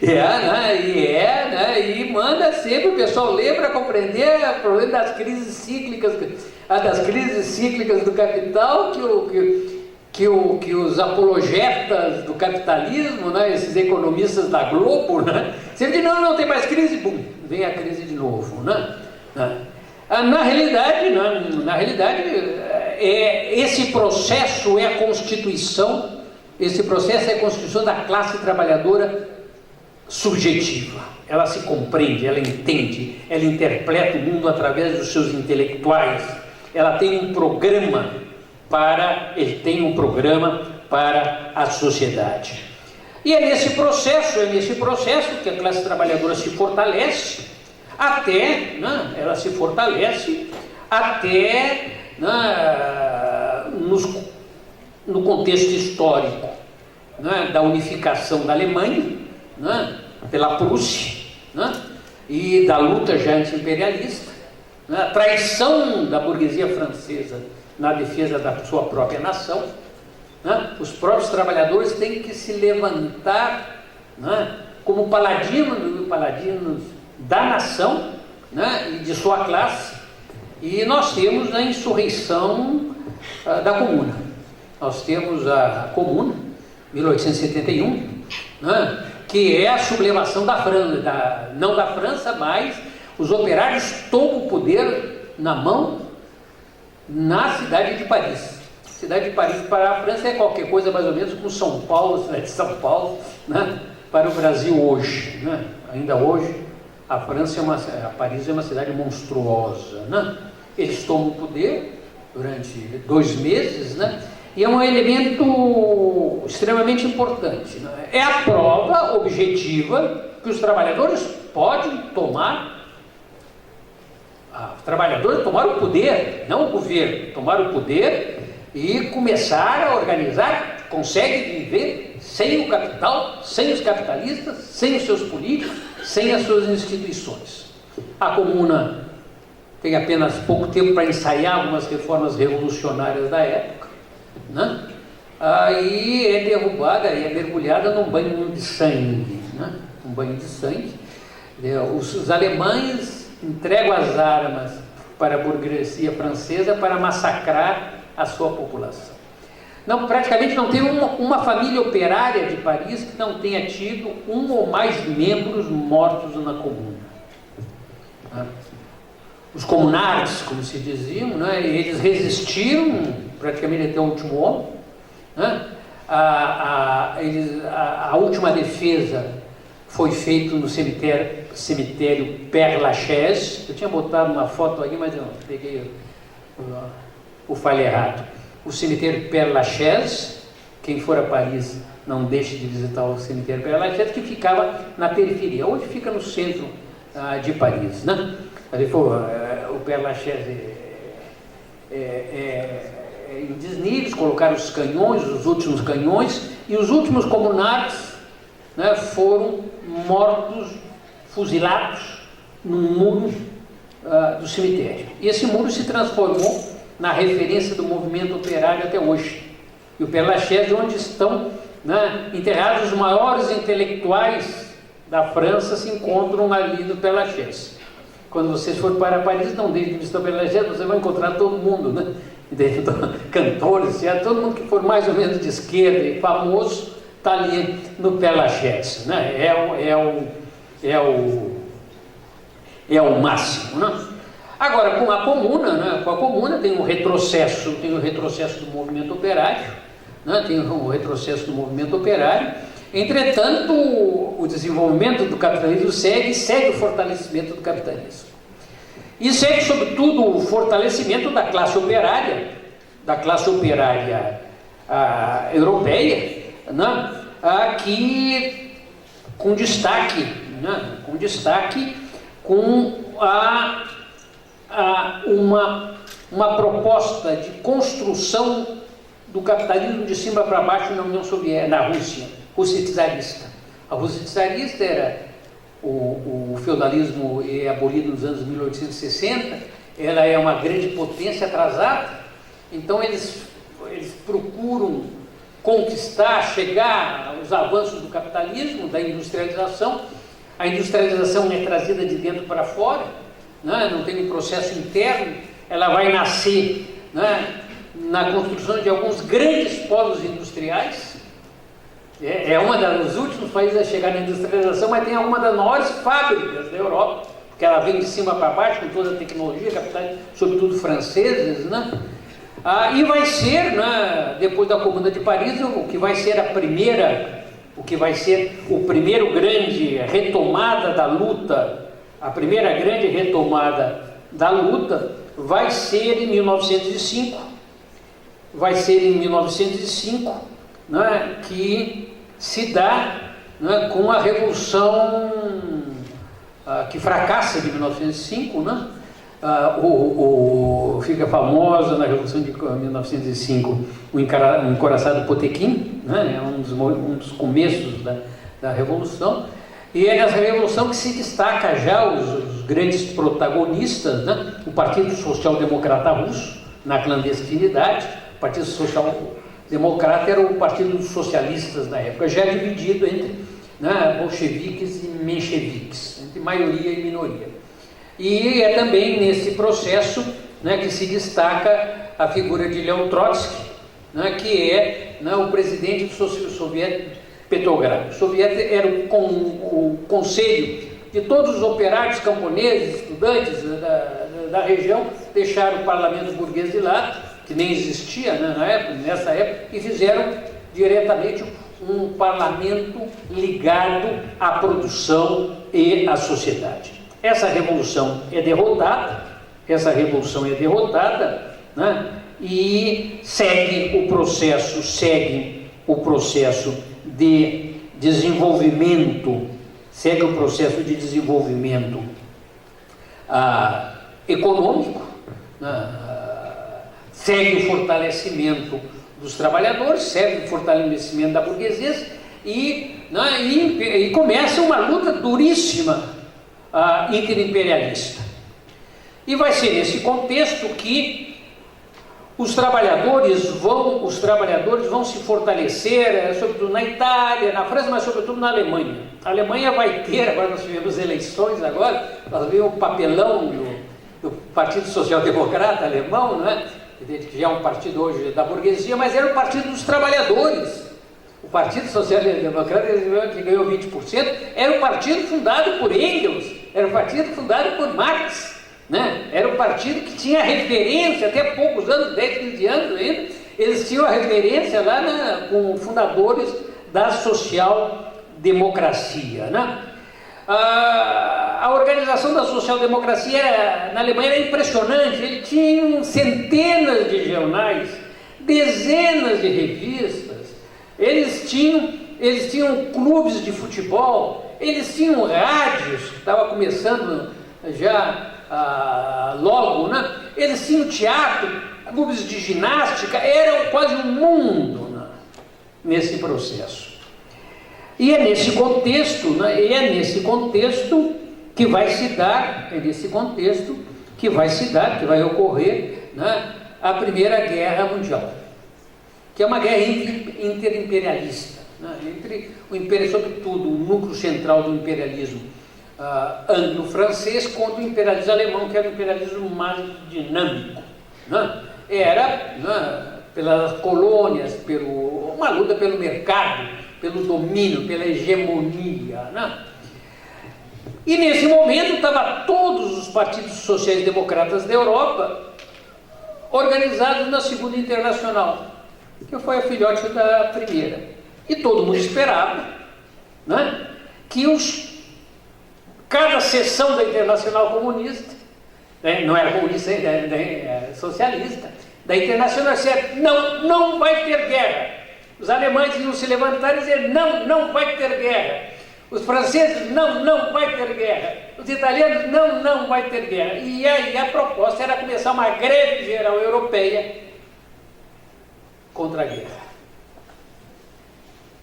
e manda sempre o pessoal ler para compreender o problema das crises cíclicas, do capital, que os apologetas do capitalismo, né, esses economistas da Globo, né, sempre dizem, não tem mais crise, bum, vem a crise de novo, né? Na realidade, esse processo é a constituição da classe trabalhadora subjetiva. Ela se compreende, ela entende, ela interpreta o mundo através dos seus intelectuais. Ela tem um programa para a sociedade. E é nesse processo que a classe trabalhadora se fortalece até, né, no contexto histórico, né, da unificação da Alemanha, né, pela Prússia, né, e da luta já anti-imperialista, né, a traição da burguesia francesa na defesa da sua própria nação, né, os próprios trabalhadores têm que se levantar, né, como paladinos da nação, né, e de sua classe. E nós temos a insurreição da Comuna. Nós temos a Comuna, 1871, né, que é a sublevação da França, não da França, mas os operários tomam o poder na mão na cidade de Paris. A cidade de Paris para a França é qualquer coisa mais ou menos como São Paulo, a cidade de São Paulo, né, para o Brasil hoje, né? Ainda hoje a Paris é uma cidade monstruosa, né? Eles tomam o poder durante 2 meses, né? E é um elemento extremamente importante, né? É a prova objetiva que os trabalhadores podem tomar. Os trabalhadores tomaram o poder, não o governo, tomaram o poder e começaram a organizar, conseguem viver sem o capital, sem os capitalistas, sem os seus políticos, sem as suas instituições. A Comuna tem apenas pouco tempo para ensaiar algumas reformas revolucionárias da época, né? Aí é derrubada, é mergulhada num banho de sangue, né? Um banho de sangue. Os alemães entregam as armas para a burguesia francesa para massacrar a sua população. Não, praticamente não tem uma família operária de Paris que não tenha tido um ou mais membros mortos na Comuna. Os comunards, como se diziam, né, eles resistiram praticamente até o último homem, né? A última defesa foi feita no cemitério Père Lachaise. Eu tinha botado uma foto aí, mas eu peguei o falho errado. O cemitério Père Lachaise, quem for a Paris não deixe de visitar o cemitério Père Lachaise, que ficava na periferia, hoje fica no centro de Paris, né? Ali foi, o Père Lachaise em desníveis, colocaram os canhões, os últimos canhões, e os últimos comunards, né, foram mortos, fuzilados no muro do cemitério. E esse muro se transformou na referência do movimento operário até hoje. E o Père Lachaise, onde estão, né, enterrados os maiores intelectuais da França, se encontram ali no Père Lachaise. Quando vocês forem para Paris, não deixem de visitar o Père Lachaise, você vai encontrar todo mundo, né? Cantores, todo mundo que for mais ou menos de esquerda e famoso, está ali no Père Lachaise, né? É o máximo, né? Agora, com a Comuna, né? Com a Comuna tem um retrocesso do movimento operário, né? Tem um retrocesso do movimento operário. Entretanto, o desenvolvimento do capitalismo segue o fortalecimento do capitalismo. E segue, sobretudo, o fortalecimento da classe operária europeia, né? Que com destaque, né? Com uma proposta de construção do capitalismo de cima para baixo na União Soviética, na Rússia czarista. A Rússia czarista era o feudalismo é abolido nos anos 1860, ela é uma grande potência atrasada, então eles procuram conquistar, chegar aos avanços do capitalismo, da industrialização. A industrialização é trazida de dentro para fora, né? Não tem um processo interno, ela vai nascer, né, na construção de alguns grandes polos industriais. É uma dos últimos países a chegar na industrialização, mas tem alguma das maiores fábricas da Europa, porque ela vem de cima para baixo com toda a tecnologia, capitais, sobretudo franceses, né? E vai ser, né, depois da Comuna de Paris, o que vai ser o primeiro grande retomada da luta, a primeira grande retomada da luta vai ser em 1905. Vai ser em 1905, né, que se dá, né, com a Revolução que fracassa de 1905, né? Fica famosa na Revolução de 1905 o encoraçado Potemkin, né? É um dos começos da Revolução, e é nessa Revolução que se destaca já os grandes protagonistas, né? O Partido Social Democrata Russo, na clandestinidade. O Partido Social Democrata era o partido dos socialistas na época, já dividido entre, né, bolcheviques e mencheviques, entre maioria e minoria. E é também nesse processo, né, que se destaca a figura de Leon Trotsky, né, que é, né, o presidente do soviético Petrogrado. O soviético era o conselho de todos os operários, camponeses, estudantes da região, deixaram o parlamento burguês de lado, que nem existia, né, nessa época, e fizeram diretamente um parlamento ligado à produção e à sociedade. Essa revolução é derrotada, né, e segue o processo de desenvolvimento, econômico, segue o fortalecimento dos trabalhadores, segue o fortalecimento da burguesia e começa uma luta duríssima interimperialista. E vai ser nesse contexto que os trabalhadores vão se fortalecer, sobretudo na Itália, na França, mas sobretudo na Alemanha. A Alemanha vai ter, agora nós tivemos eleições, nós vimos o papelão do Partido Social Democrata alemão, não é? Que já é um partido hoje da burguesia, mas era o Partido dos Trabalhadores. O Partido Social Democrata, que ganhou 20%, era um partido fundado por Engels, era um partido fundado por Marx. Né? Era um partido que tinha referência, até poucos anos, 10, 15 anos ainda, eles tinham a referência lá com fundadores da social-democracia. Né? A organização da social-democracia na Alemanha era impressionante, eles tinham centenas de jornais, dezenas de revistas, eles tinham clubes de futebol, eles tinham rádios, que estava começando já logo, né? Eles tinham teatro, clubes de ginástica, era quase um mundo, né? Nesse processo. E é nesse contexto, né? que vai ocorrer, né? A Primeira Guerra Mundial, que é uma guerra interimperialista, né? Entre o império, sobretudo o núcleo central do imperialismo anglo-francês contra o imperialismo alemão, que era o imperialismo mais dinâmico, né? Era, né, pelas colônias, uma luta pelo mercado, pelo domínio, pela hegemonia, né? E nesse momento estavam todos os partidos sociais-democratas da Europa organizados na Segunda Internacional, que foi a filhote da Primeira. E todo mundo esperava, né, que cada seção da Internacional Comunista, né, não era comunista, era socialista, da Internacional dizia, não vai ter guerra. Os alemães iam se levantar e dizer, não vai ter guerra. Os franceses, não vai ter guerra. Os italianos, não vai ter guerra. E aí a proposta era começar uma greve geral europeia contra a guerra.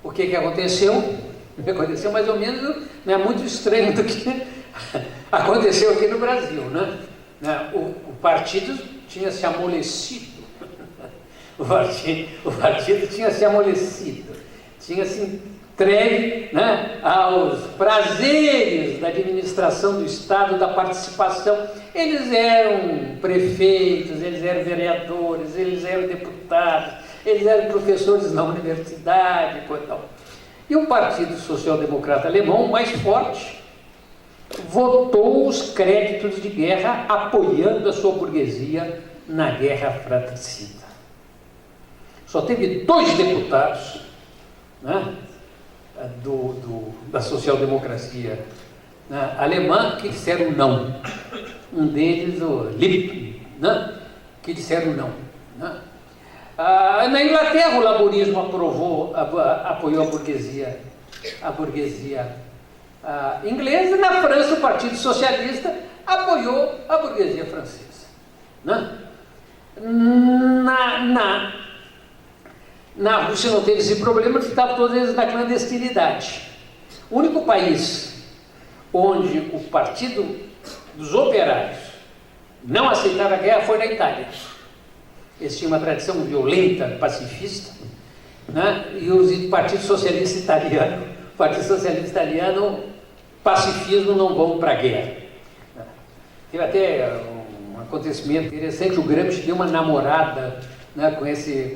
O que aconteceu? Aconteceu mais ou menos, não é muito estranho do que aconteceu aqui no Brasil, né? O partido tinha se amolecido, o partido tinha se amolecido, tinha se entregue, né, aos prazeres da administração do Estado, da participação. Eles eram prefeitos, eles eram vereadores, eles eram deputados, eles eram professores na universidade, e o Partido Social Democrata Alemão, mais forte, votou os créditos de guerra apoiando a sua burguesia na guerra fratricida. Só teve 2 deputados, né, da social-democracia, né, alemã, que disseram não. Um deles, o Lippmann, né, que disseram não. Né. Na Inglaterra, o laborismo apoiou a burguesia inglesa. Na França, o Partido Socialista apoiou a burguesia francesa. Né? Na Rússia não teve esse problema, porque estavam todos eles na clandestinidade. O único país onde o Partido dos Operários não aceitava a guerra foi na Itália. Eles tinham uma tradição violenta, pacifista, né? E o Partido Socialista Italiano, pacifismo, não vão para a guerra. Teve até um acontecimento interessante, o Gramsci deu uma namorada, né,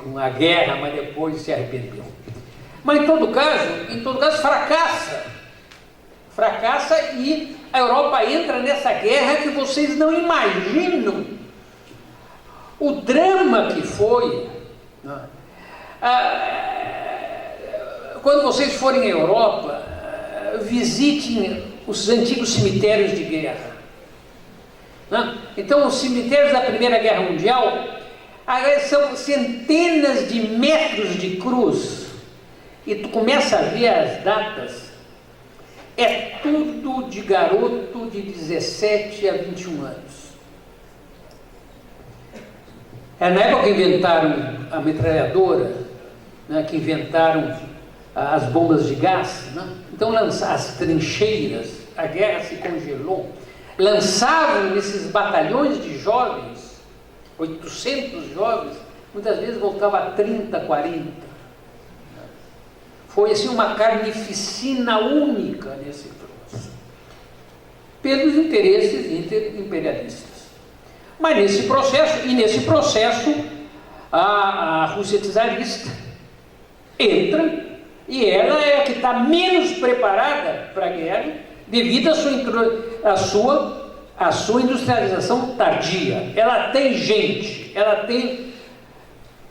com a guerra, mas depois se arrependeu. Mas em todo caso fracassa e a Europa entra nessa guerra que vocês não imaginam o drama que foi. Né? Quando vocês forem à Europa, visitem os antigos cemitérios de guerra. Né? Então, os cemitérios da Primeira Guerra Mundial, São centenas de metros de cruz, e tu começa a ver as datas, é tudo de garoto de 17 a 21 anos. É na época que inventaram a metralhadora, né, que inventaram as bombas de gás, né? Então as trincheiras, a guerra se congelou, lançavam nesses batalhões de jovens, 800 jovens, muitas vezes voltava a 30, 40. Foi assim uma carnificina única nesse troço, pelos interesses imperialistas. Mas nesse processo, a Rússia czarista entra, e ela é a que está menos preparada para a guerra, devido à sua industrialização tardia. Ela tem gente, ela tem,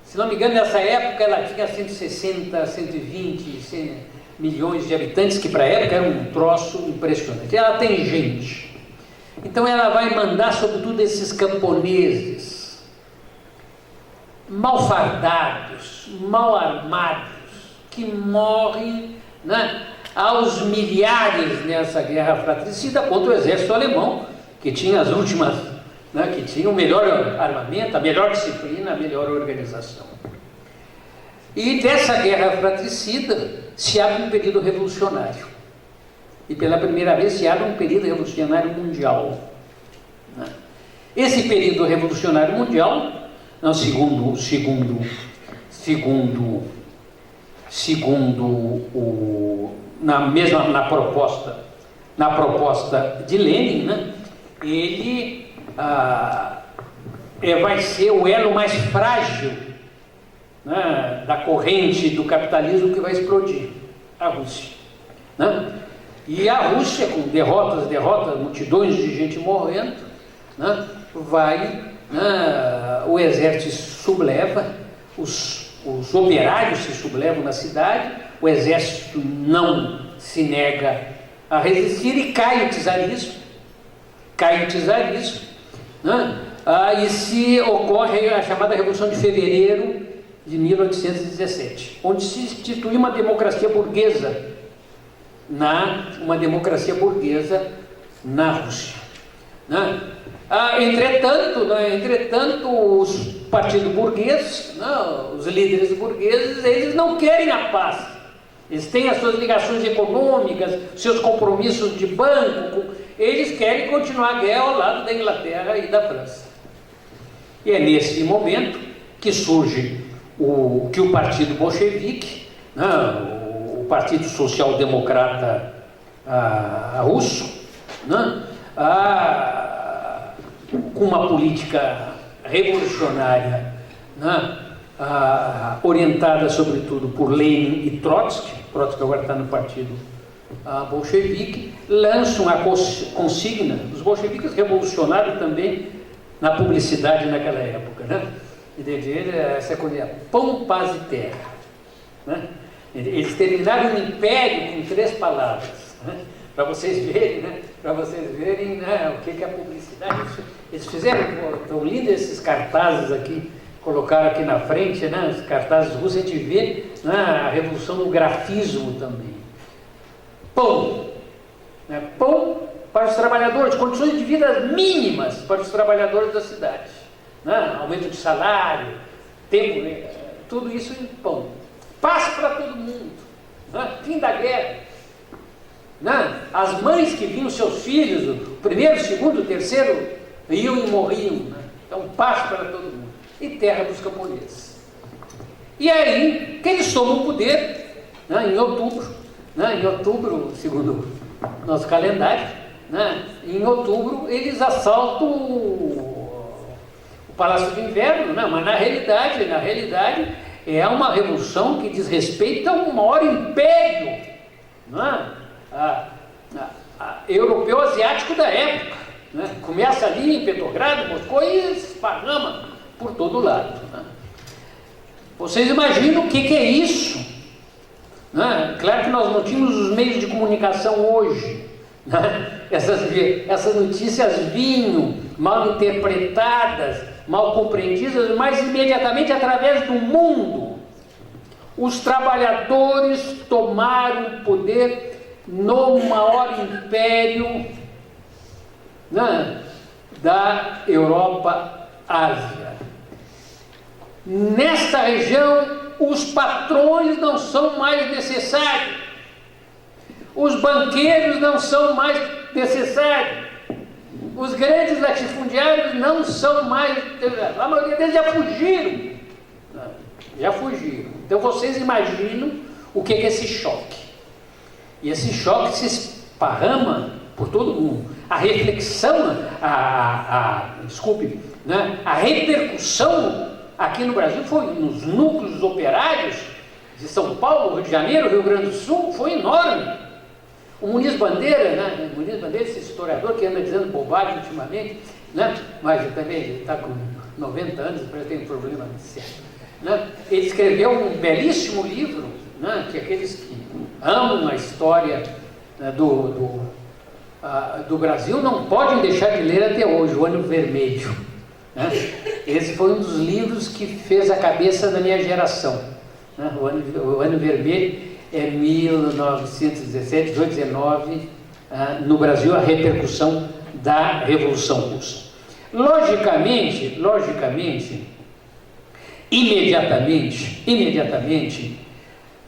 se não me engano, nessa época ela tinha 160, 120 100 milhões de habitantes, que para a época era um troço impressionante. Ela tem gente. Então ela vai mandar, sobretudo, esses camponeses, mal fardados, mal armados, que morrem, né, aos milhares nessa guerra fratricida contra o exército alemão, que tinha as últimas, né, que tinha o melhor armamento, a melhor disciplina, a melhor organização. E dessa guerra fratricida se abre um período revolucionário. E pela primeira vez se abre um período revolucionário mundial. Né? Esse período revolucionário mundial, não, na proposta de Lenin, né, ele vai ser o elo mais frágil, né, da corrente do capitalismo que vai explodir, a Rússia, né? E a Rússia, com derrotas, multidões de gente morrendo, né, o exército se subleva, os operários se sublevam na cidade, o exército não se nega a resistir e cai o czarismo, né? E se ocorre a chamada Revolução de Fevereiro de 1817, onde se institui uma democracia burguesa na Rússia, né? Entretanto, os partidos burgueses, os líderes burgueses, eles não querem a paz. Eles têm as suas ligações econômicas, seus compromissos de banco, eles querem continuar a guerra ao lado da Inglaterra e da França. E é nesse momento que surge o partido bolchevique, né, o Partido Social Democrata russo, né, com uma política revolucionária, né, orientada sobretudo por Lenin e Trotsky. Trotsky agora está no partido bolchevique, lançam a consigna. Os bolcheviques revolucionaram também na publicidade naquela época, né? Essa coisa, pão, paz e terra, né? Eles terminaram o império com 3 palavras, né? Para vocês verem, né? Né, o que é a publicidade. Eles fizeram, tão lindos esses cartazes aqui, colocaram aqui na frente, né? Os cartazes russos, a gente vê, né, a revolução do grafismo também. Pão, né? Pão para os trabalhadores, condições de vida mínimas para os trabalhadores da cidade, né? Aumento de salário, tempo, né? Tudo isso em pão. Paz para todo mundo, né? Fim da guerra, né? As mães que viam seus filhos, o primeiro, segundo, terceiro, iam e morriam, né? Então paz para todo mundo. E terra dos camponeses. E aí que eles tomam o poder, né, em outubro, segundo nosso calendário, né, em outubro eles assaltam o Palácio de Inverno, né, mas na realidade é uma revolução que diz respeito a um maior império, né, europeu-asiático da época, né, começa ali em Petrogrado, Moscou e esparrama por todo lado, né? Vocês imaginam o que é isso, né? Claro que nós não tínhamos os meios de comunicação hoje, né? Essas notícias vinham mal interpretadas, mal compreendidas, mas imediatamente através do mundo. Os trabalhadores tomaram o poder no maior império, né, da Europa-Ásia. Nesta região, os patrões não são mais necessários, os banqueiros não são mais necessários, os grandes latifundiários não são mais, a maioria deles já fugiram. Já fugiram. Então vocês imaginam o que é esse choque. E esse choque se esparrama por todo mundo. A reflexão, né, a repercussão aqui no Brasil foi nos núcleos operários de São Paulo, Rio de Janeiro, Rio Grande do Sul, foi enorme. O Muniz Bandeira, né, esse historiador que anda dizendo bobagem ultimamente, né, mas também está com 90 anos, parece que tem um problema sério. Né? Ele escreveu um belíssimo livro, né, que aqueles que amam a história, né, do Brasil não podem deixar de ler até hoje, O Ano Vermelho. Né? Esse foi um dos livros que fez a cabeça da minha geração. Né? O Ano Vermelho é 1917, 1819, no Brasil, a repercussão da Revolução Russa. Logicamente, imediatamente,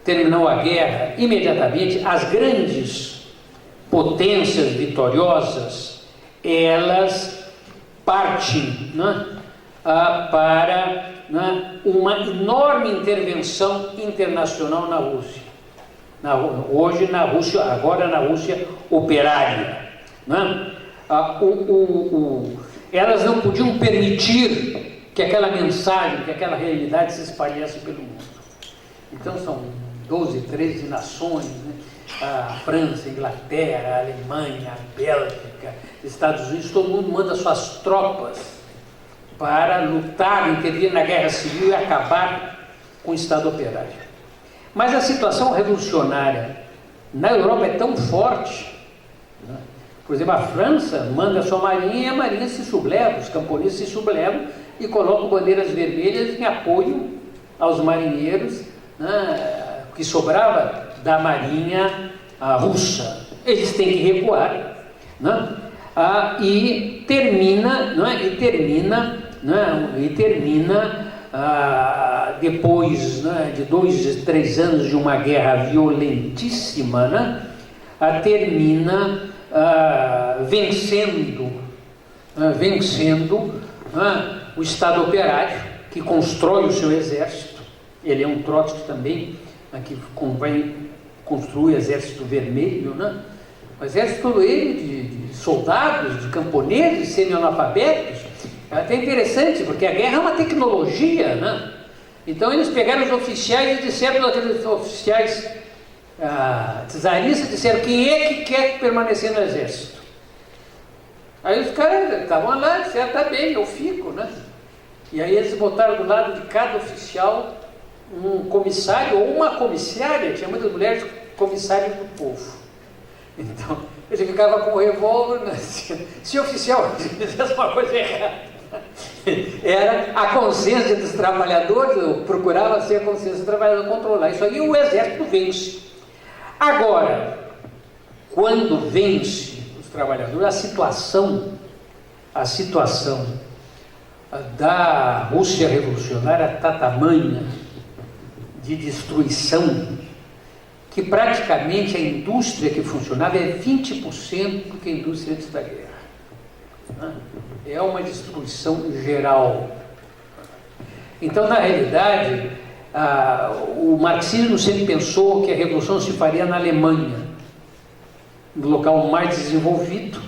terminou a guerra, imediatamente as grandes potências vitoriosas, elas partem, né, para, né, uma enorme intervenção internacional na Rússia. Agora na Rússia operária. Né? Elas não podiam permitir que aquela mensagem, que aquela realidade se espalhasse pelo mundo. Então são 12, 13 nações, né? A França, a Inglaterra, a Alemanha, a Bélgica, Estados Unidos, todo mundo manda suas tropas para lutar, intervir na guerra civil e acabar com o Estado operário. Mas a situação revolucionária na Europa é tão forte, né? Por exemplo, a França manda a sua marinha e a marinha se subleva, os camponeses se sublevam e colocam bandeiras vermelhas em apoio aos marinheiros, né, que sobrava da marinha russa. Eles têm que recuar, né, e termina depois, né, de 2, 3 anos de uma guerra violentíssima, né, termina vencendo o Estado operário, que constrói o seu exército. Ele é um Trotsky também, que convém construir o exército vermelho, né? O exército de soldados, de camponeses, semi-analfabetos. É até interessante, porque a guerra é uma tecnologia, né? Então eles pegaram os oficiais e disseram para aqueles oficiais czaristas, disseram: quem é que quer permanecer no exército? Aí os caras estavam lá, disseram: tá bem, eu fico, né? E aí eles botaram do lado de cada oficial um comissário ou uma comissária, tinha muitas mulheres comissárias do povo. Então, ele ficava com o revólver, né? Se o oficial fizesse uma coisa errada, era a consciência dos trabalhadores, eu procurava ser a consciência dos trabalhadores, controlar isso aí, e o exército vence. Agora, quando vence os trabalhadores, a situação da Rússia revolucionária está tamanha de destruição que praticamente a indústria que funcionava é 20% do que a indústria antes da guerra. É uma destruição geral. Então, na realidade, o marxismo sempre pensou que a revolução se faria na Alemanha, no local mais desenvolvido,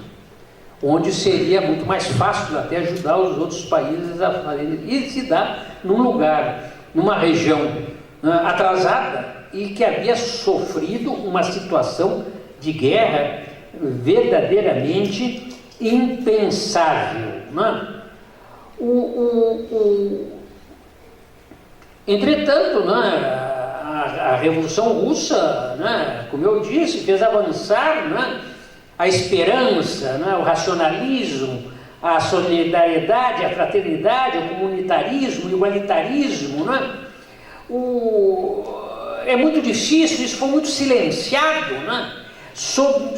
onde seria muito mais fácil até ajudar os outros países a fazerem. E se dá num lugar, numa região atrasada e que havia sofrido uma situação de guerra verdadeiramente impensável. Né? Entretanto, né, a Revolução Russa, né, como eu disse, fez avançar, né, a esperança, né, o racionalismo, a solidariedade, a fraternidade, o comunitarismo, o igualitarismo, não é? É muito difícil, isso foi muito silenciado, né? Sob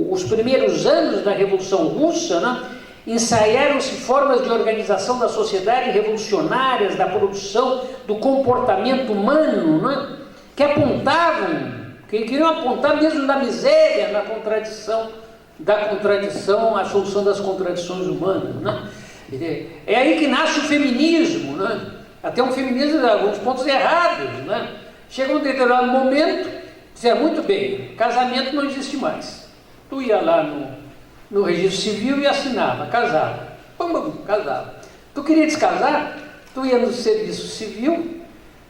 os primeiros anos da Revolução Russa, né? Ensaiaram-se formas de organização da sociedade revolucionárias, da produção, do comportamento humano, né? Que apontavam, que queriam apontar mesmo da miséria, da contradição, a solução das contradições humanas, né? É aí que nasce o feminismo, né? Até um feminismo de alguns pontos errados, né? Chega um determinado momento, dizia, muito bem, casamento não existe mais. Tu ia lá no registro civil e assinava, casava. Casava. Tu queria descasar? Tu ia no serviço civil,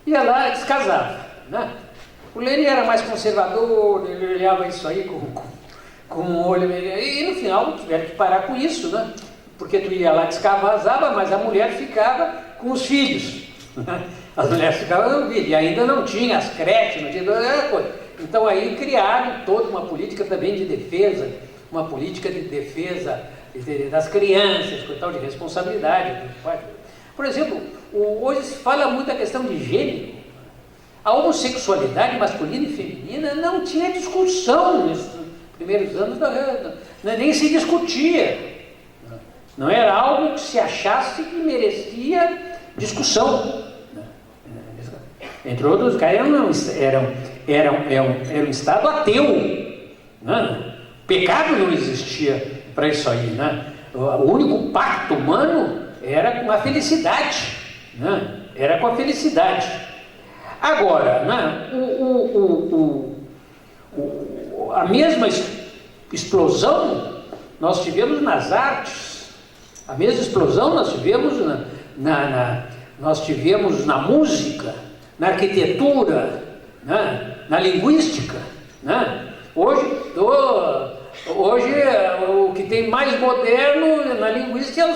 ia lá e descasava, né? O Lênin era mais conservador, ele olhava isso aí com um olho, e no final tiveram que parar com isso, né? Porque tu ia lá descasava, mas a mulher ficava com os filhos. As mulheres ficavam no vídeo, e ainda não tinha as creches, não tinha toda coisa. Então aí criaram toda uma política também de defesa, uma política de defesa das crianças, com tal de responsabilidade. Por exemplo, hoje se fala muito da questão de gênero. A homossexualidade masculina e feminina não tinha discussão nesses primeiros anos, nem se discutia. Não era algo que se achasse que merecia discussão. Entre outros, era um Estado ateu. Né? Pecado não existia para isso aí. Né? O único pacto humano era com a felicidade. Né? Era com a felicidade. Agora, né? A mesma explosão nós tivemos nas artes. A mesma explosão nós tivemos nós tivemos na música, na arquitetura, né? Na linguística. Né? Hoje o que tem mais moderno na linguística é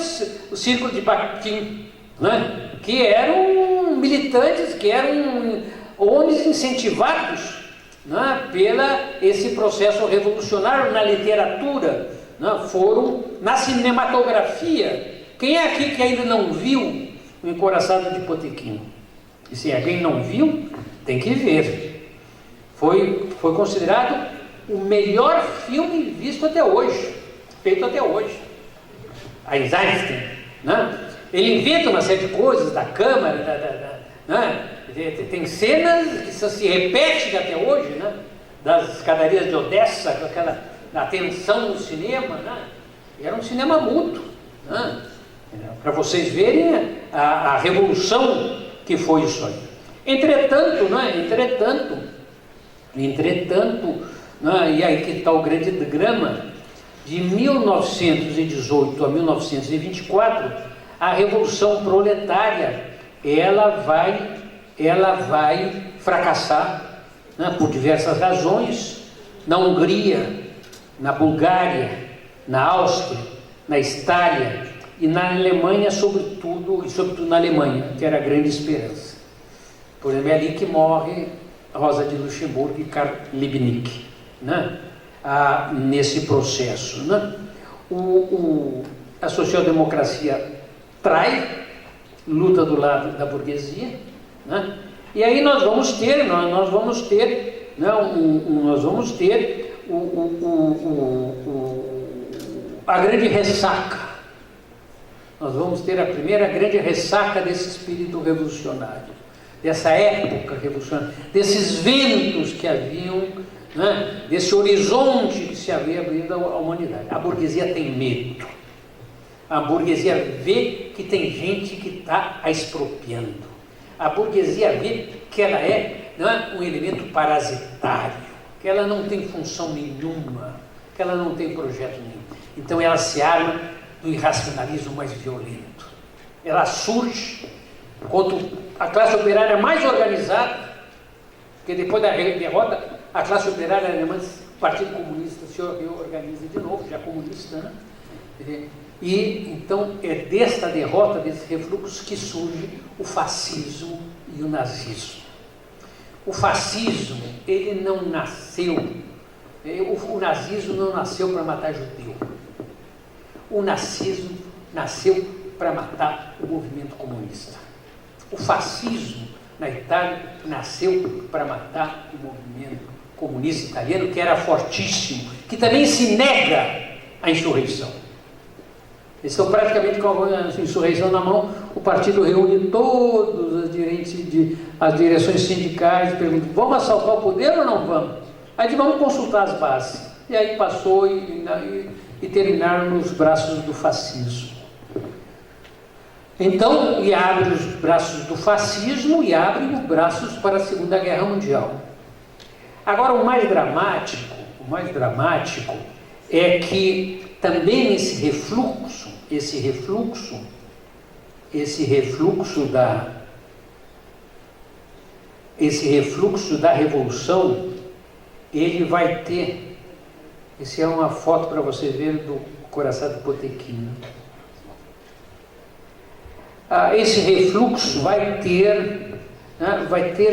o Círculo de Bakhtin, né? Que eram militantes, que eram homens incentivados, né? Esse processo revolucionário na literatura, né? Foram na cinematografia. Quem é aqui que ainda não viu O Encoraçado de Potemkin? E se alguém não viu, tem que ver. Foi considerado o melhor filme visto até hoje, feito até hoje. Einstein, né? Ele inventa uma série de coisas da câmara, né? Tem cenas que se repetem até hoje, né? Das escadarias de Odessa, com aquela atenção no cinema, né? Era um cinema mudo, né? Para vocês verem a revolução que foi isso aí. Entretanto, né? Né? E aí que está o grande drama, de 1918 a 1924, a revolução proletária, ela vai fracassar, né? Por diversas razões, na Hungria, na Bulgária, na Áustria, na Itália e na Alemanha, sobretudo na Alemanha, que era a grande esperança. Por exemplo, é ali que morre Rosa de Luxemburgo e Karl Liebknecht, né? Nesse processo, né? A social-democracia trai, luta do lado da burguesia, né? E aí nós vamos ter a grande ressaca. Nós vamos ter a primeira grande ressaca desse espírito revolucionário, dessa época revolucionária, desses ventos que haviam, né? Desse horizonte que se havia abrido à humanidade. A burguesia tem medo. A burguesia vê que tem gente que está a expropriando. A burguesia vê que ela não é um elemento parasitário, que ela não tem função nenhuma, que ela não tem projeto nenhum. Então ela se arma do irracionalismo mais violento. Ela surge contra a classe operária mais organizada, porque depois da derrota, a classe operária alemã, o Partido Comunista se reorganiza de novo, já comunista, né? E então é desta derrota, desse refluxo, que surge o fascismo e o nazismo. O fascismo, ele não nasceu, o nazismo não nasceu para matar judeu. o nazismo nasceu para matar o movimento comunista. O fascismo na Itália nasceu para matar o movimento comunista italiano, que era fortíssimo, que também se nega à insurreição. Eles estão praticamente com a insurreição na mão. O partido reúne todas as direções sindicais e pergunta: vamos assaltar o poder ou não vamos? Aí diz: vamos consultar as bases. E aí passou e terminaram nos braços do fascismo. Então, e abre os braços do fascismo e abre os braços para a Segunda Guerra Mundial. Agora, o mais dramático é que também esse refluxo da revolução, ele vai ter, essa é uma foto para você ver do Coração do Potequino. Esse refluxo vai ter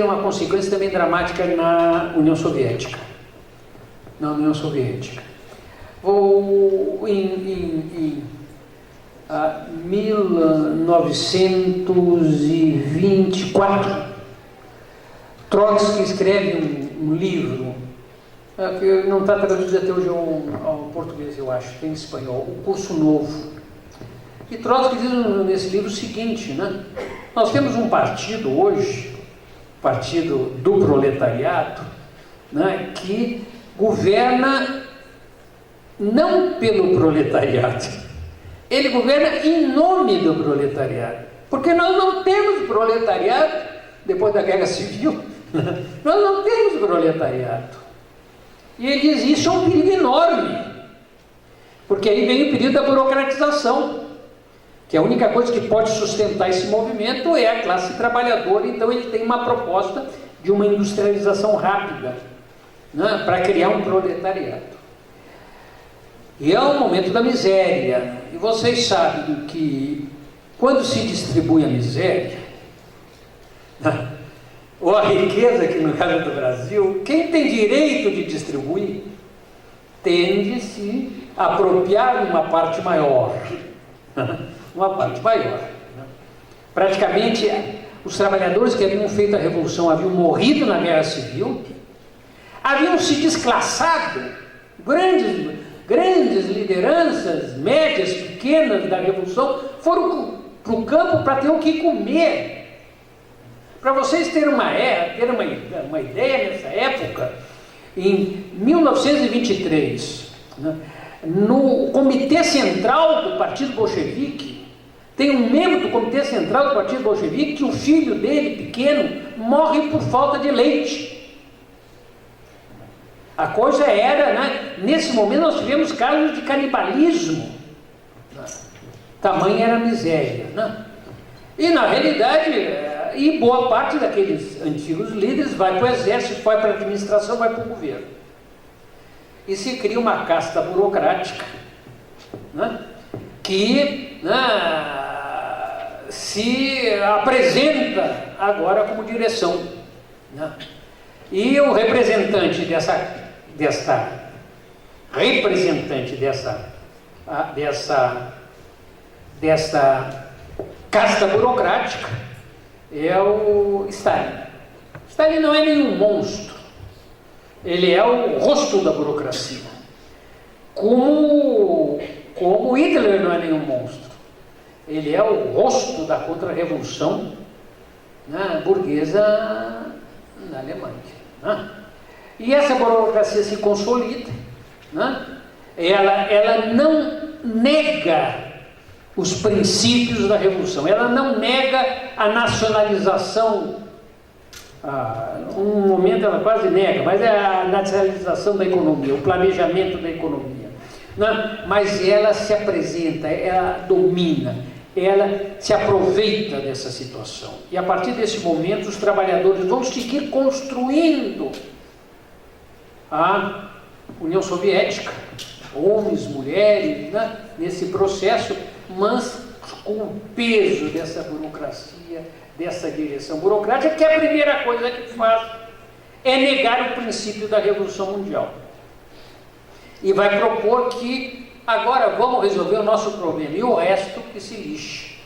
uma consequência também dramática na União Soviética. Em 1924, Trotsky escreve um livro que não está traduzido até hoje ao português, eu acho, tem em espanhol, O Curso Novo. E Trotsky diz nesse livro o seguinte, né? Nós temos um partido hoje, partido do proletariado, né, que governa não pelo proletariado, ele governa em nome do proletariado, porque nós não temos proletariado depois da Guerra Civil, nós não temos proletariado. E ele diz: isso é um perigo enorme, porque aí vem o período da burocratização, que a única coisa que pode sustentar esse movimento é a classe trabalhadora. Então ele tem uma proposta de uma industrialização rápida, né, para criar um proletariado. E é um momento da miséria, e vocês sabem que quando se distribui a miséria, ou a riqueza, que no caso do Brasil, quem tem direito de distribuir tende a se apropriar de uma parte maior. Praticamente, os trabalhadores que haviam feito a Revolução haviam morrido na Guerra Civil, haviam se desclassado, grandes lideranças, médias, pequenas da Revolução, foram para o campo para ter o que comer. Para vocês terem uma ideia, nessa época, em 1923, né, no Comitê Central do Partido Bolchevique, tem um membro do Comitê Central do Partido Bolchevique que o filho dele, pequeno, morre por falta de leite. A coisa era, né, nesse momento nós tivemos casos de canibalismo, tamanha era a miséria, né? E na realidade, e boa parte daqueles antigos líderes vai para o exército, vai para a administração, vai para o governo. E se cria uma casta burocrática, né, que, né, se apresenta agora como direção, né? E o representante dessa casta burocrática é o Stalin. Stalin não é nenhum monstro, ele é o rosto da burocracia, como Hitler não é nenhum monstro, ele é o rosto da contra-revolução, né, burguesa na Alemanha, né? E essa burocracia se consolida, né? Ela não nega os princípios da Revolução, ela não nega a nacionalização, um momento ela quase nega, mas é a nacionalização da economia, o planejamento da economia, né? Mas ela se apresenta, ela domina, ela se aproveita dessa situação, e a partir desse momento os trabalhadores vão seguir construindo a União Soviética, homens, mulheres, né, nesse processo, mas com o peso dessa burocracia, dessa direção burocrática, que a primeira coisa que faz é negar o princípio da Revolução Mundial. E vai propor que agora vamos resolver o nosso problema, e o resto que se lixe.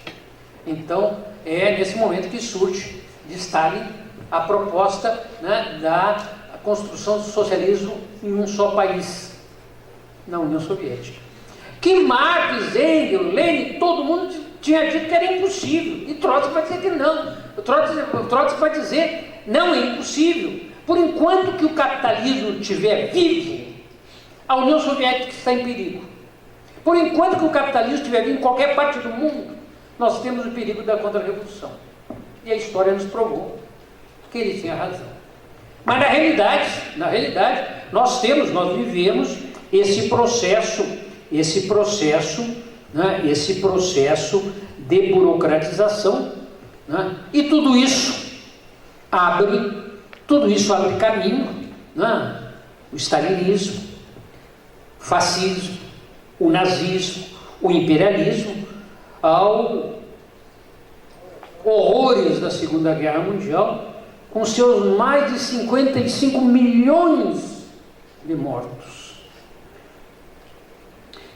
Então, é nesse momento que surge de Stalin a proposta, né, da construção do socialismo em um só país, na União Soviética. Que Marx, Engels, Lenin, todo mundo tinha dito que era impossível, e Trotsky vai dizer que não. O Trotsky vai dizer, não, é impossível. Por enquanto que o capitalismo estiver vivo, a União Soviética está em perigo. Por enquanto que o capitalismo estiver vivo em qualquer parte do mundo, nós temos o perigo da contra-revolução. E a história nos provou que ele tinha razão. Mas na realidade, nós vivemos esse processo, né, esse processo de burocratização, né, e tudo isso abre caminho, né, o stalinismo, o fascismo, o nazismo, o imperialismo, ao horrores da Segunda Guerra Mundial, com seus mais de 55 milhões de mortos.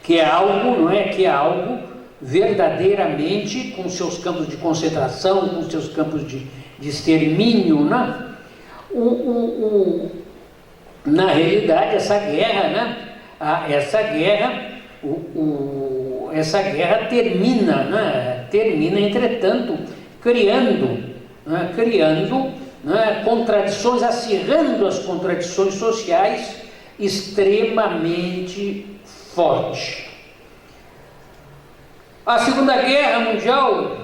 Que é algo verdadeiramente, com seus campos de concentração, com seus campos de extermínio, né? Na realidade, essa guerra, né? Essa guerra termina, né? Termina, entretanto, criando contradições, acirrando as contradições sociais extremamente fortes. A Segunda Guerra Mundial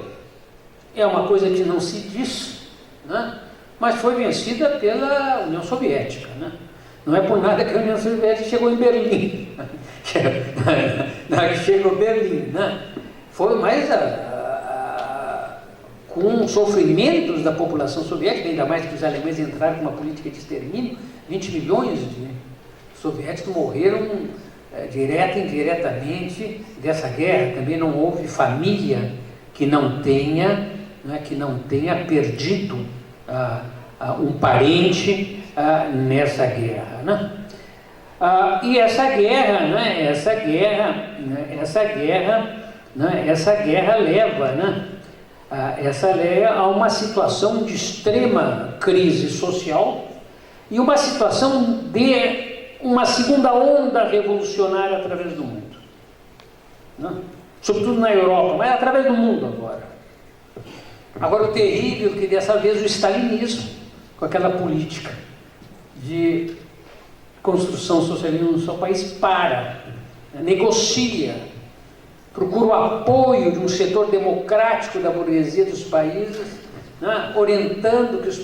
é uma coisa que não se diz, né? Mas foi vencida pela União Soviética, né? Não é por nada que a União Soviética chegou em Berlim, chegou Berlim, né? Foi mais com sofrimentos da população soviética, ainda mais que os alemães entraram com uma política de extermínio. 20 milhões de soviéticos morreram direta e indiretamente dessa guerra. Também não houve família que não tenha perdido um parente nessa guerra, né? E essa guerra leva a uma situação de extrema crise social e uma situação de uma segunda onda revolucionária através do mundo, né? Sobretudo na Europa, mas através do mundo agora. Agora, o terrível é que dessa vez o stalinismo, com aquela política de construção socialista no seu país, negocia, procura o apoio de um setor democrático da burguesia dos países, né, orientando que os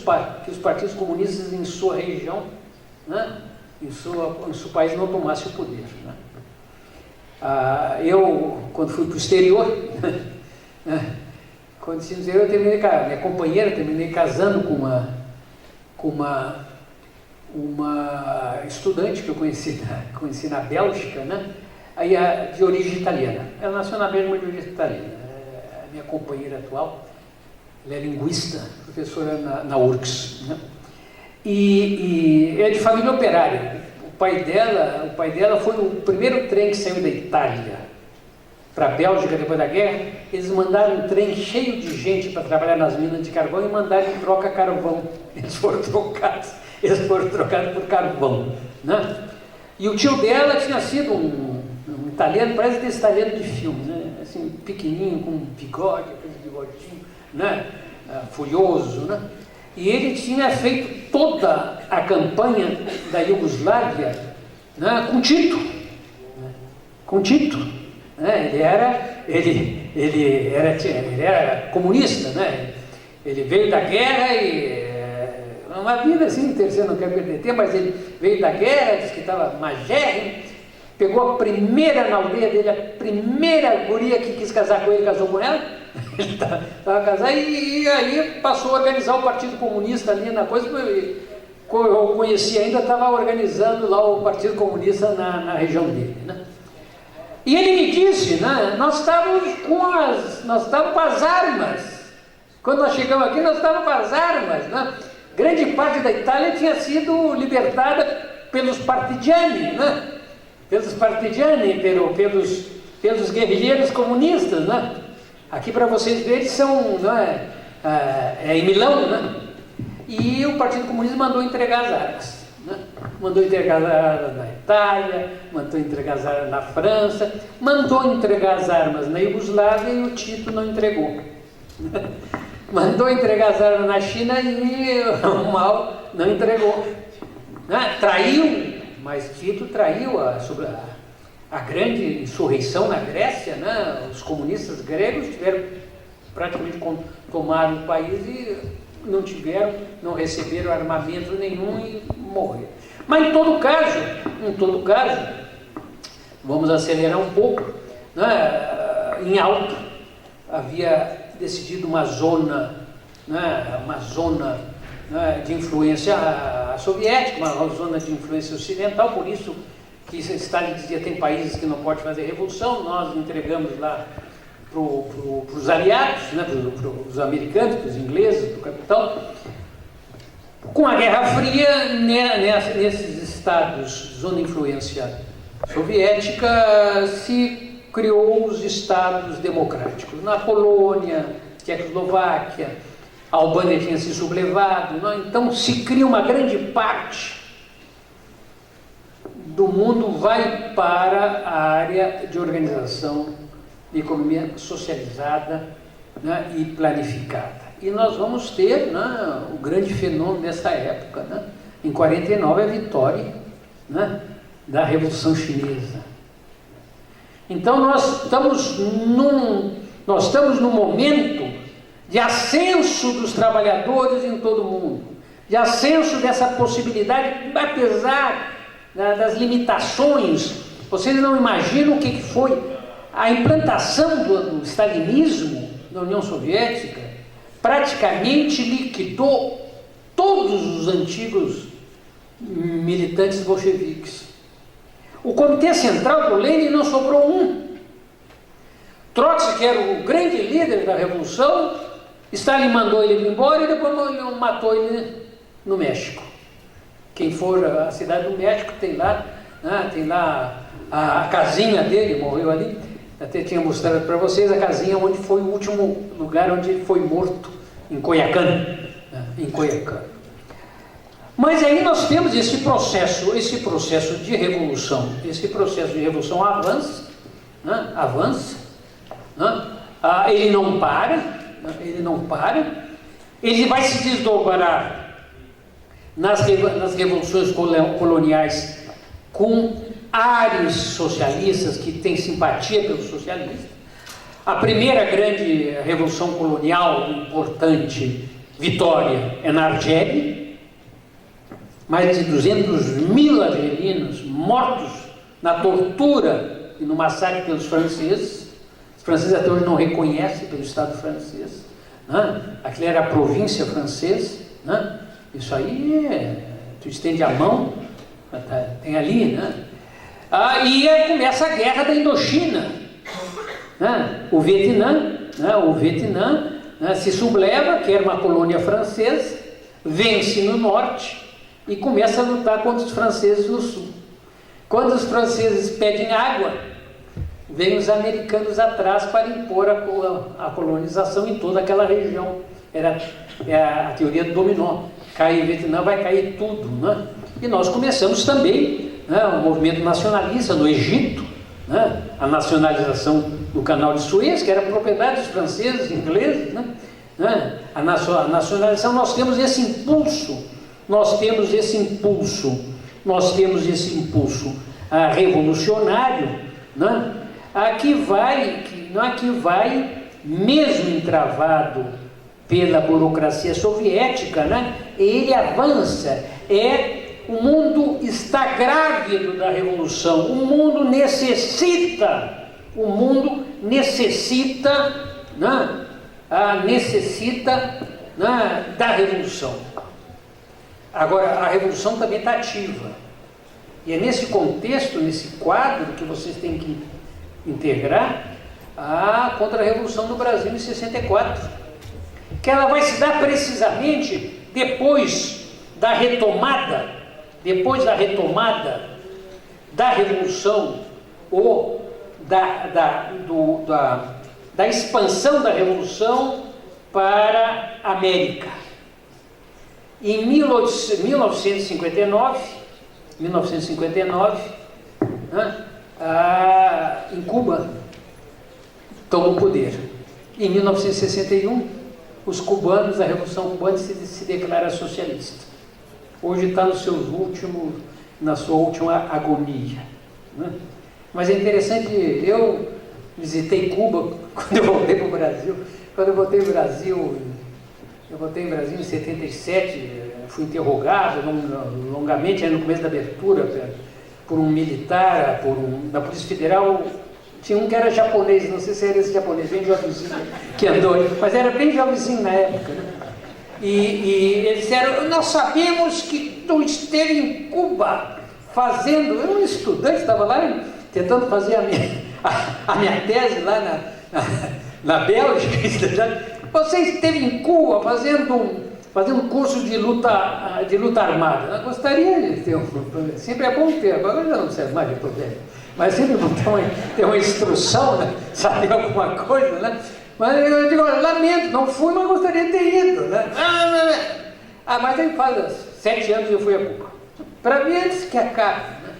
partidos comunistas em sua região, né, em seu país, não tomassem o poder, né. Eu, quando fui para o exterior, eu terminei, minha companheira, terminei casando com uma estudante que eu conheci na Bélgica, né? Aí, de origem italiana. Ela nasceu na Bélgica, de origem italiana. A minha companheira atual, ela é linguista, professora na URGS, né? E é de família operária. O pai dela foi o primeiro trem que saiu da Itália para a Bélgica depois da guerra. Eles mandaram um trem cheio de gente para trabalhar nas minas de carvão e mandaram em troca carvão. Eles foram trocados por carvão, né? E o tio dela tinha sido um italiano, parece desse italiano de filme, né? Assim, pequenininho, com bigode, aquele bigodinho, né? Furioso, né? E ele tinha feito toda a campanha da Iugoslávia, né? Com Tito, né? Ele era comunista, né? Ele veio da guerra e uma vida assim, terceiro, não quero perder tempo, mas ele veio da guerra, disse que estava magérrimo, pegou a primeira na aldeia dele, a primeira guria que quis casar com ele, casou com ela, ele estava casado, e aí passou a organizar o Partido Comunista ali na coisa, eu conheci ainda, estava organizando lá o Partido Comunista na região dele, né? E ele me disse, né, nós estávamos com as armas, quando nós chegamos aqui, nós estávamos com as armas, né? Grande parte da Itália tinha sido libertada pelos partigiani, né? pelos partigiani, pelos guerrilheiros comunistas, né? Aqui para vocês verem são, né, em Milão, né? E o Partido Comunista mandou entregar as armas, né? Mandou entregar as armas na Itália, mandou entregar as armas na França, mandou entregar as armas na Iugoslávia e o Tito não entregou. Mandou entregar as armas na China e o Mao não entregou. Né? Traiu, mas Tito traiu sobre a grande insurreição na Grécia, né? Os comunistas gregos tiveram praticamente tomaram o país e não receberam armamento nenhum e morreram. Mas em todo caso, vamos acelerar um pouco, né? Em Alto havia decidido uma zona, né? Né? De influência soviética, uma zona de influência ocidental, por isso que Stalin dizia tem países que não pode fazer revolução, nós entregamos lá para os aliados, né, para os americanos, para os ingleses, para o capital. Com a Guerra Fria, nesses estados, zona de influência soviética, se criou os estados democráticos. Na Polônia, Tchecoslováquia, a Albânia tinha se sublevado, né? Então se cria uma grande parte do mundo vai para a área de organização de economia socializada, né, e planificada. E nós vamos ter, né, o grande fenômeno dessa época, né, em 49, a vitória, né, da Revolução Chinesa. Então nós estamos num momento de ascenso dos trabalhadores em todo o mundo, de ascenso dessa possibilidade, apesar das limitações. Vocês não imaginam o que foi a implantação do stalinismo na União Soviética. Praticamente liquidou todos os antigos militantes bolcheviques. O Comitê Central do Lenin não sobrou um. Trotsky, que era o grande líder da Revolução, Stalin mandou ele embora e depois matou ele no México. Quem for à cidade do México tem lá, né, tem lá a casinha dele, morreu ali. Até tinha mostrado para vocês a casinha onde foi o último lugar onde ele foi morto, em Coyoacán, né, em Coyoacán. Mas aí nós temos esse processo de revolução. Esse processo de revolução avança, né, ele não para, ele vai se desdobrar nas revoluções coloniais com áreas socialistas que têm simpatia pelos socialistas. A primeira grande revolução colonial importante, vitória, é na Argélia. Mais de 200.000 argelinos mortos na tortura e no massacre pelos franceses. Os franceses até hoje não reconhecem pelo Estado francês, né? Aquilo era a província francesa, né? Isso aí, tu estende a mão, tem ali, né? E aí começa a guerra da Indochina, né? O Vietnã, né, se subleva, que era uma colônia francesa, vence no norte e começa a lutar contra os franceses no sul. Quando os franceses pedem água, vêm os americanos atrás para impor a colonização em toda aquela região. Era a teoria do dominó. Cai o Vietnã, vai cair tudo, né? E nós começamos também, né, o movimento nacionalista no Egito, né, a nacionalização do Canal de Suez, que era propriedade dos franceses, ingleses, né? A nacionalização, nós temos esse impulso revolucionário, né? Que vai mesmo entravado pela burocracia soviética, né? Ele avança, o mundo está grávido da revolução, o mundo necessita, né? Né, da revolução. Agora, a revolução também está ativa. E é nesse contexto, nesse quadro, que vocês têm que integrar a contra-revolução no Brasil em 64. Que ela vai se dar precisamente depois da retomada da Revolução ou da expansão da Revolução para a América. Em 1959, em Cuba, tomou o poder. Em 1961, os cubanos, a Revolução Cubana se declara socialista. Hoje está na sua última agonia, né? Mas é interessante, eu visitei Cuba quando eu voltei para o Brasil. Quando eu voltei para o Brasil, em 77, fui interrogado longamente, no começo da abertura, por um militar, da Polícia Federal. Tinha um que era japonês, não sei se era esse japonês, bem jovenzinho, que andou, mas era bem jovenzinho na época, né? E eles disseram, nós sabemos que tu esteve em Cuba fazendo, eu era um estudante, estava lá tentando fazer a minha tese lá na Bélgica, você esteve em Cuba fazendo um curso de luta armada. Eu gostaria de ter sempre é bom ter, agora já não serve mais de problema, mas sempre bom ter uma instrução, né? Saber alguma coisa, né? Mas eu digo, lamento, não fui, mas gostaria de ter ido, né? Mas aí faz 7 anos eu fui a Cuba, para ver antes que acabe, né?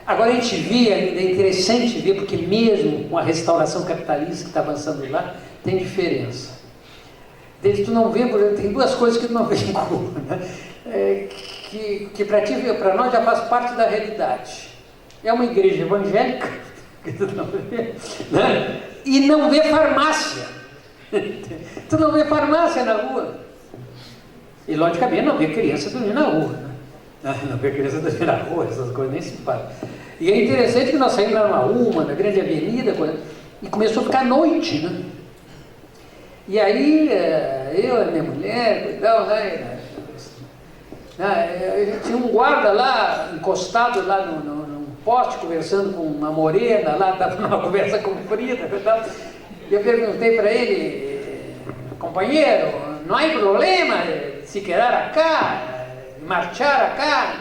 Agora a gente vê ainda, é interessante ver, porque mesmo com a restauração capitalista que está avançando lá, tem diferença. Tu não vê, por exemplo, tem 2 coisas que tu não vê em Cuba, né? Que para nós já faz parte da realidade. É uma igreja evangélica, que tu não vê, né? E não vê farmácia. Tu não vê farmácia na rua. E logicamente não vê criança dormir na rua, né? Não vê criança dormir na rua, essas coisas nem se falam. E é interessante que nós saímos na Uma, na grande avenida, e começou a ficar noite, né? E aí, eu e minha mulher, tinha um guarda lá, encostado lá num poste, conversando com uma morena, lá estava numa conversa comprida, e eu perguntei para ele, companheiro, não há problema se quedar acá, marchar acá?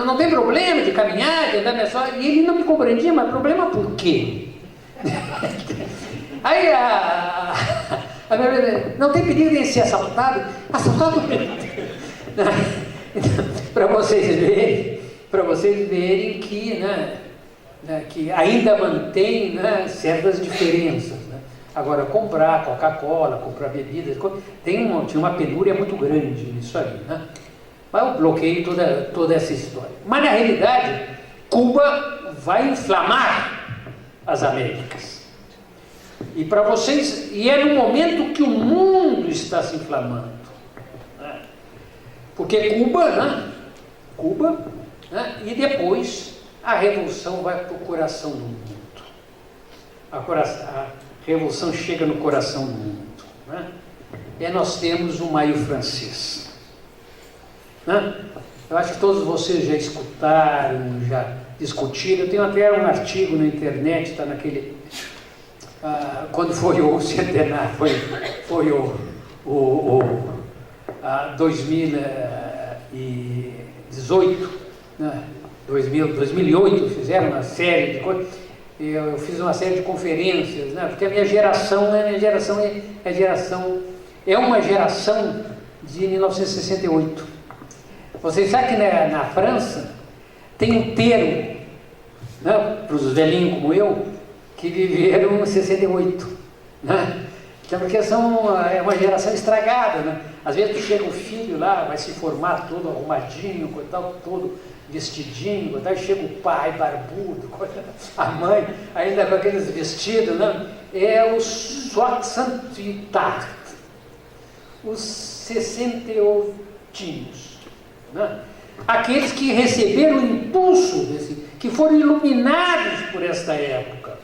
Não tem problema de caminhar, de andar nessa. E ele não me compreendia, mas problema por quê? Aí não tem perigo de ser assaltado? Assaltado? Para vocês verem que, né, que ainda mantém, né, certas diferenças, né? Agora, comprar Coca-Cola, comprar bebidas, tinha uma penúria muito grande nisso aí, né? Mas eu bloqueei toda essa história. Mas, na realidade, Cuba vai inflamar as Américas. E para vocês, e é no momento que o mundo está se inflamando, né? Porque Cuba, né? E depois a revolução vai para o coração do mundo. A revolução chega no coração do mundo, né? E nós temos o Maio Francês, né? Eu acho que todos vocês já escutaram, já discutiram. Eu tenho até um artigo na internet, está naquele... quando foi o centenário, foi o 2018, né? 2008, fizeram uma série de coisas. Eu fiz uma série de conferências, né? Porque a minha geração é uma geração de 1968. Vocês sabem que na França tem um termo, né, para os velhinhos como eu, que viveram em 68, né? Então, porque é uma geração estragada, né? Às vezes tu chega um filho lá, vai se formar todo arrumadinho, todo vestidinho, e chega o pai barbudo, a mãe ainda com aqueles vestidos, né? É o soixante-huit, os 68, né? Aqueles que receberam o impulso que foram iluminados por esta época.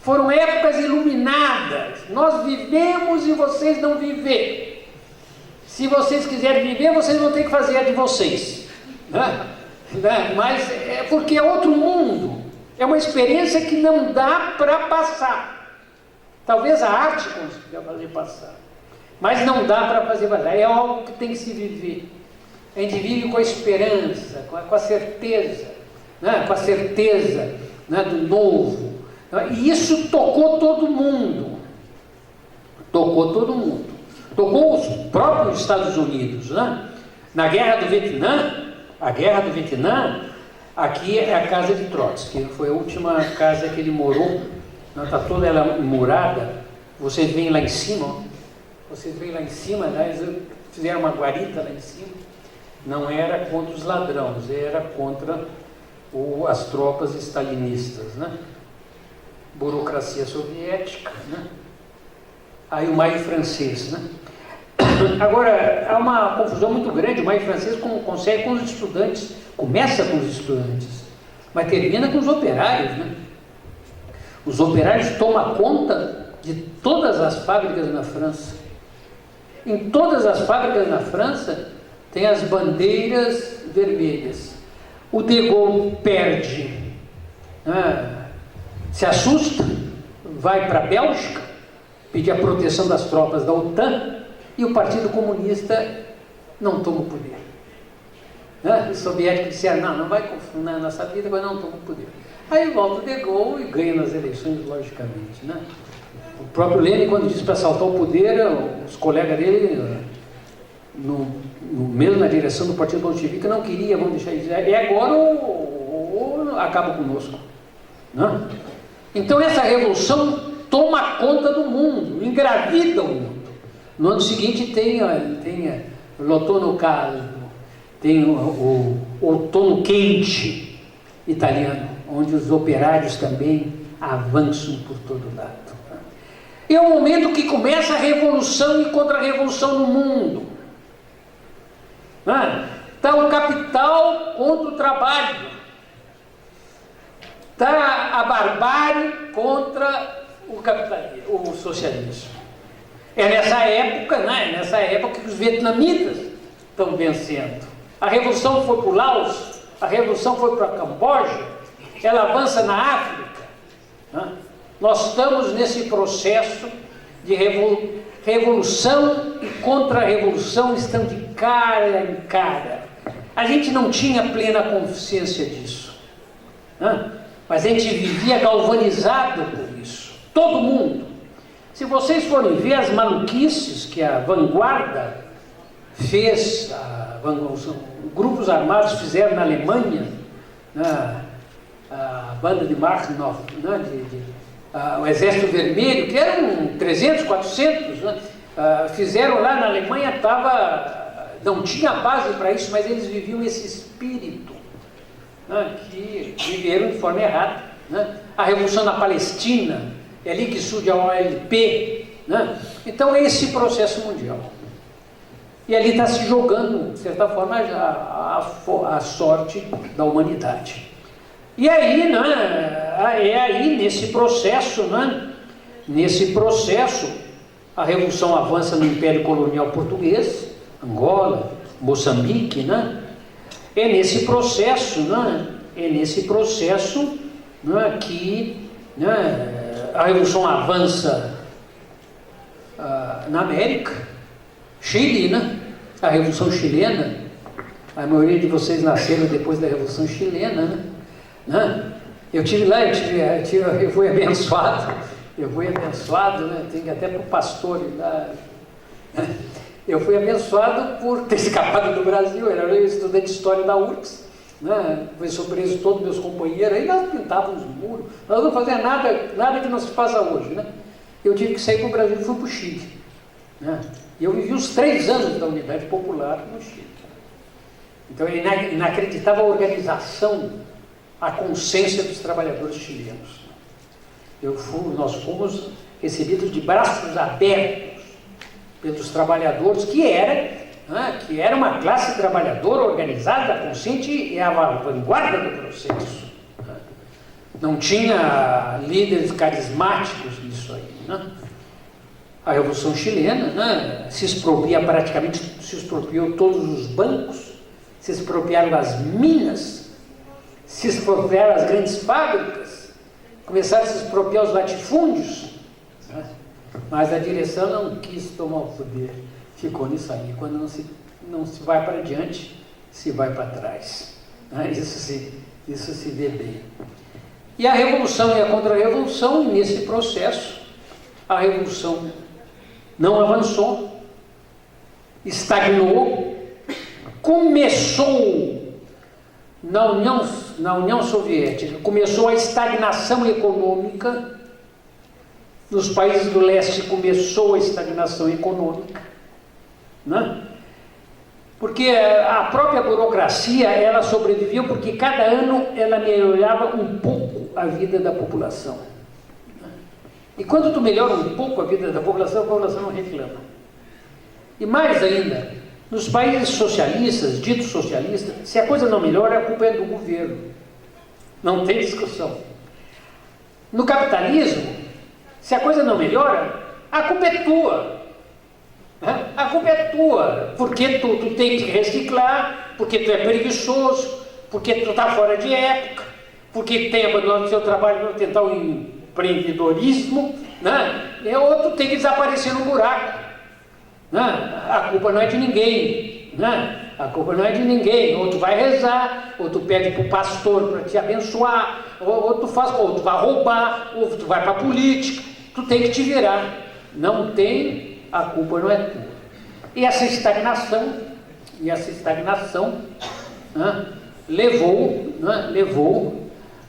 Foram épocas iluminadas. Nós vivemos e vocês não viveram. Se vocês quiserem viver, vocês vão ter que fazer a de vocês, né? Mas é porque é outro mundo. É uma experiência que não dá para passar. Talvez a arte consiga fazer passar, mas não dá para fazer passar. É algo que tem que se viver. A gente vive com a esperança, com a certeza, né, com a certeza, né, do novo. E isso tocou todo mundo. Tocou todo mundo. Tocou os próprios Estados Unidos, né? Na Guerra do Vietnã, a Guerra do Vietnã, aqui é a casa de Trotsky, foi a última casa que ele morou, está toda ela murada. Vocês veem lá em cima, ó. Vocês veem lá em cima, né? Eles fizeram uma guarita lá em cima. Não era contra os ladrões, era contra as tropas stalinistas, né? Burocracia soviética, né? Aí o maio francês, né? Agora, há uma confusão muito grande. O maio francês consegue com os estudantes, começa com os estudantes, mas termina com os operários, né? Os operários tomam conta de todas as fábricas na França. Em todas as fábricas na França tem as bandeiras vermelhas. O de Gaulle perde, se assusta, vai para a Bélgica pedir a proteção das tropas da OTAN, e o Partido Comunista não toma o poder. Os soviéticos disseram, não vai confundar a nossa vida, mas não toma o poder. Aí volta o de Gaulle e ganha nas eleições, logicamente, né? O próprio Lenin, quando disse para saltar o poder, os colegas dele, mesmo na direção do Partido Bolchevique, não queria, vamos deixar isso. É agora ou acaba conosco. Né? Então essa revolução toma conta do mundo, engravida o mundo. No ano seguinte tem o outono caldo, tem o outono quente italiano, onde os operários também avançam por todo lado. É o momento que começa a revolução e contra-revolução no mundo. Está o capital contra o trabalho. Está a barbárie contra o capitalismo, o socialismo. É nessa época, né? Nessa época que os vietnamitas estão vencendo. A revolução foi para o Laos, a revolução foi para a Camboja, ela avança na África. Né? Nós estamos nesse processo de revolução e contra-revolução, estão de cara em cara. A gente não tinha plena consciência disso, né? Mas a gente vivia galvanizado por isso, todo mundo. Se vocês forem ver as maluquices que a vanguarda fez, grupos armados fizeram na Alemanha, né? A banda de Machnow, né? O Exército Vermelho, que eram 300, 400, né? Fizeram lá na Alemanha, não tinha base para isso, mas eles viviam esse espírito, né? Que viveram de forma errada. Né? A Revolução na Palestina, é ali que surge a OLP. Né? Então é esse processo mundial. E ali está se jogando, de certa forma, a sorte da humanidade. E aí, né, nesse processo, né, a revolução avança no Império Colonial Português, Angola, Moçambique, né? É nesse processo, né, que, né, a revolução avança na América, Chile, né? A Revolução Chilena, a maioria de vocês nasceram depois da Revolução Chilena, né? Eu tive lá, eu fui abençoado, né? Tem que até para o pastor lá. Eu fui abençoado por ter escapado do Brasil, eu era estudante de História da URGS, né? Fui surpreso todos meus companheiros, aí nós pintávamos muros, nós não fazíamos nada que não se faça hoje, né? Eu tive que sair para o Brasil e fui para o Chile, né? E eu vivi os 3 anos da Unidade Popular no Chile. Então é inacreditável a organização, a consciência dos trabalhadores chilenos. Nós fomos recebidos de braços abertos pelos trabalhadores, que era uma classe trabalhadora organizada, consciente e à vanguarda do processo. Não tinha líderes carismáticos nisso aí, né? A Revolução Chilena, né, se expropriou todos os bancos, se expropriaram das minas, se expropriaram as grandes fábricas, começaram a se expropriar os latifúndios, né? Mas a direção não quis tomar o poder, ficou nisso aí. Quando não se vai para diante, se vai para trás, né? Isso se vê bem. E a revolução e a contra-revolução, nesse processo, a revolução não avançou, estagnou, começou na União Soviética, começou a estagnação econômica, nos países do leste começou a estagnação econômica, né? Porque a própria burocracia, ela sobreviveu porque cada ano ela melhorava um pouco a vida da população. E quando tu melhora um pouco a vida da população, a população não reclama. E mais ainda, nos países socialistas, ditos socialistas, se a coisa não melhora, a culpa é do governo. Não tem discussão. No capitalismo, se a coisa não melhora, a culpa é tua. A culpa é tua, porque tu tem que reciclar, porque tu é preguiçoso, porque tu está fora de época, porque tem abandonado o seu trabalho para tentar o empreendedorismo, né? Ou tu tem que desaparecer no buraco. Né? A culpa não é de ninguém, né? A culpa não é de ninguém. Ou tu vai rezar, ou tu pede para o pastor para te abençoar, ou tu vai roubar, ou tu vai para a política. Tu tem que te virar. Não tem. A culpa não é tua. E essa estagnação, né, levou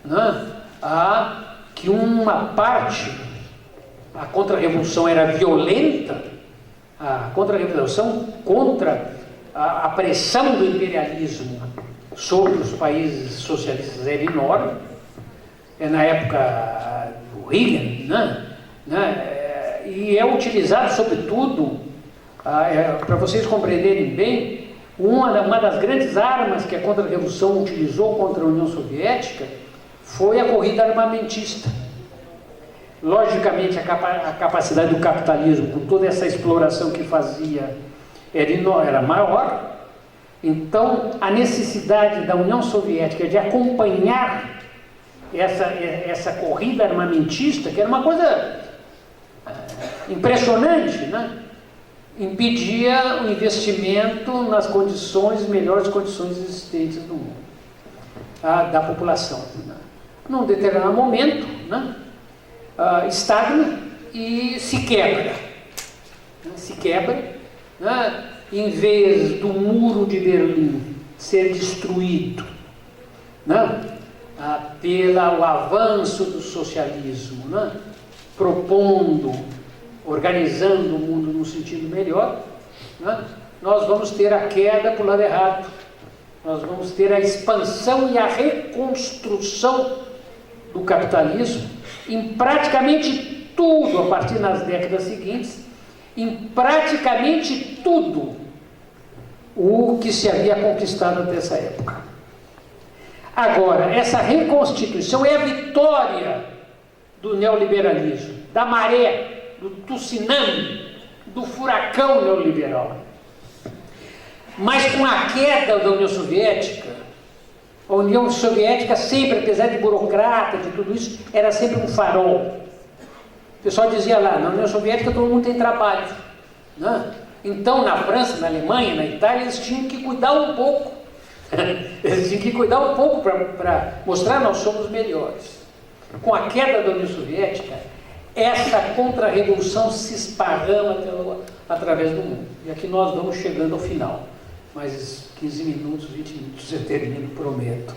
né, a que uma parte, a contra-revolução era violenta, a contra-revolução contra a pressão do imperialismo sobre os países socialistas era enorme. Na época do Reagan, e é utilizado, sobretudo, para vocês compreenderem bem, uma das grandes armas que a contra-revolução utilizou contra a União Soviética foi a corrida armamentista. Logicamente, a capacidade do capitalismo, com toda essa exploração que fazia, era maior. Então, a necessidade da União Soviética de acompanhar essa corrida armamentista, que era uma coisa impressionante, né? Impedia o investimento nas melhores condições existentes do mundo, da população. Né? Num determinado momento, né? Estagna e se quebra. Né? Em vez do muro de Berlim ser destruído, né? Pelo avanço do socialismo, né? Organizando o mundo num sentido melhor, né? Nós vamos ter a queda para o lado errado. Nós vamos ter a expansão e a reconstrução do capitalismo em praticamente tudo, a partir das décadas seguintes, em praticamente tudo o que se havia conquistado até essa época. Agora, essa reconstituição é a vitória do neoliberalismo, da maré, do tsunami, do furacão neoliberal. Mas com a queda da União Soviética, a União Soviética sempre, apesar de burocrata, de tudo isso, era sempre um farol. O pessoal dizia lá, na União Soviética todo mundo tem trabalho, né? Então, na França, na Alemanha, na Itália, eles tinham que cuidar um pouco. Eles tinham que cuidar um pouco para mostrar que nós somos melhores. Com a queda da União Soviética, essa contra-revolução se esparrama através do mundo. E aqui nós vamos chegando ao final. Mais 15 minutos, 20 minutos, eu termino, prometo.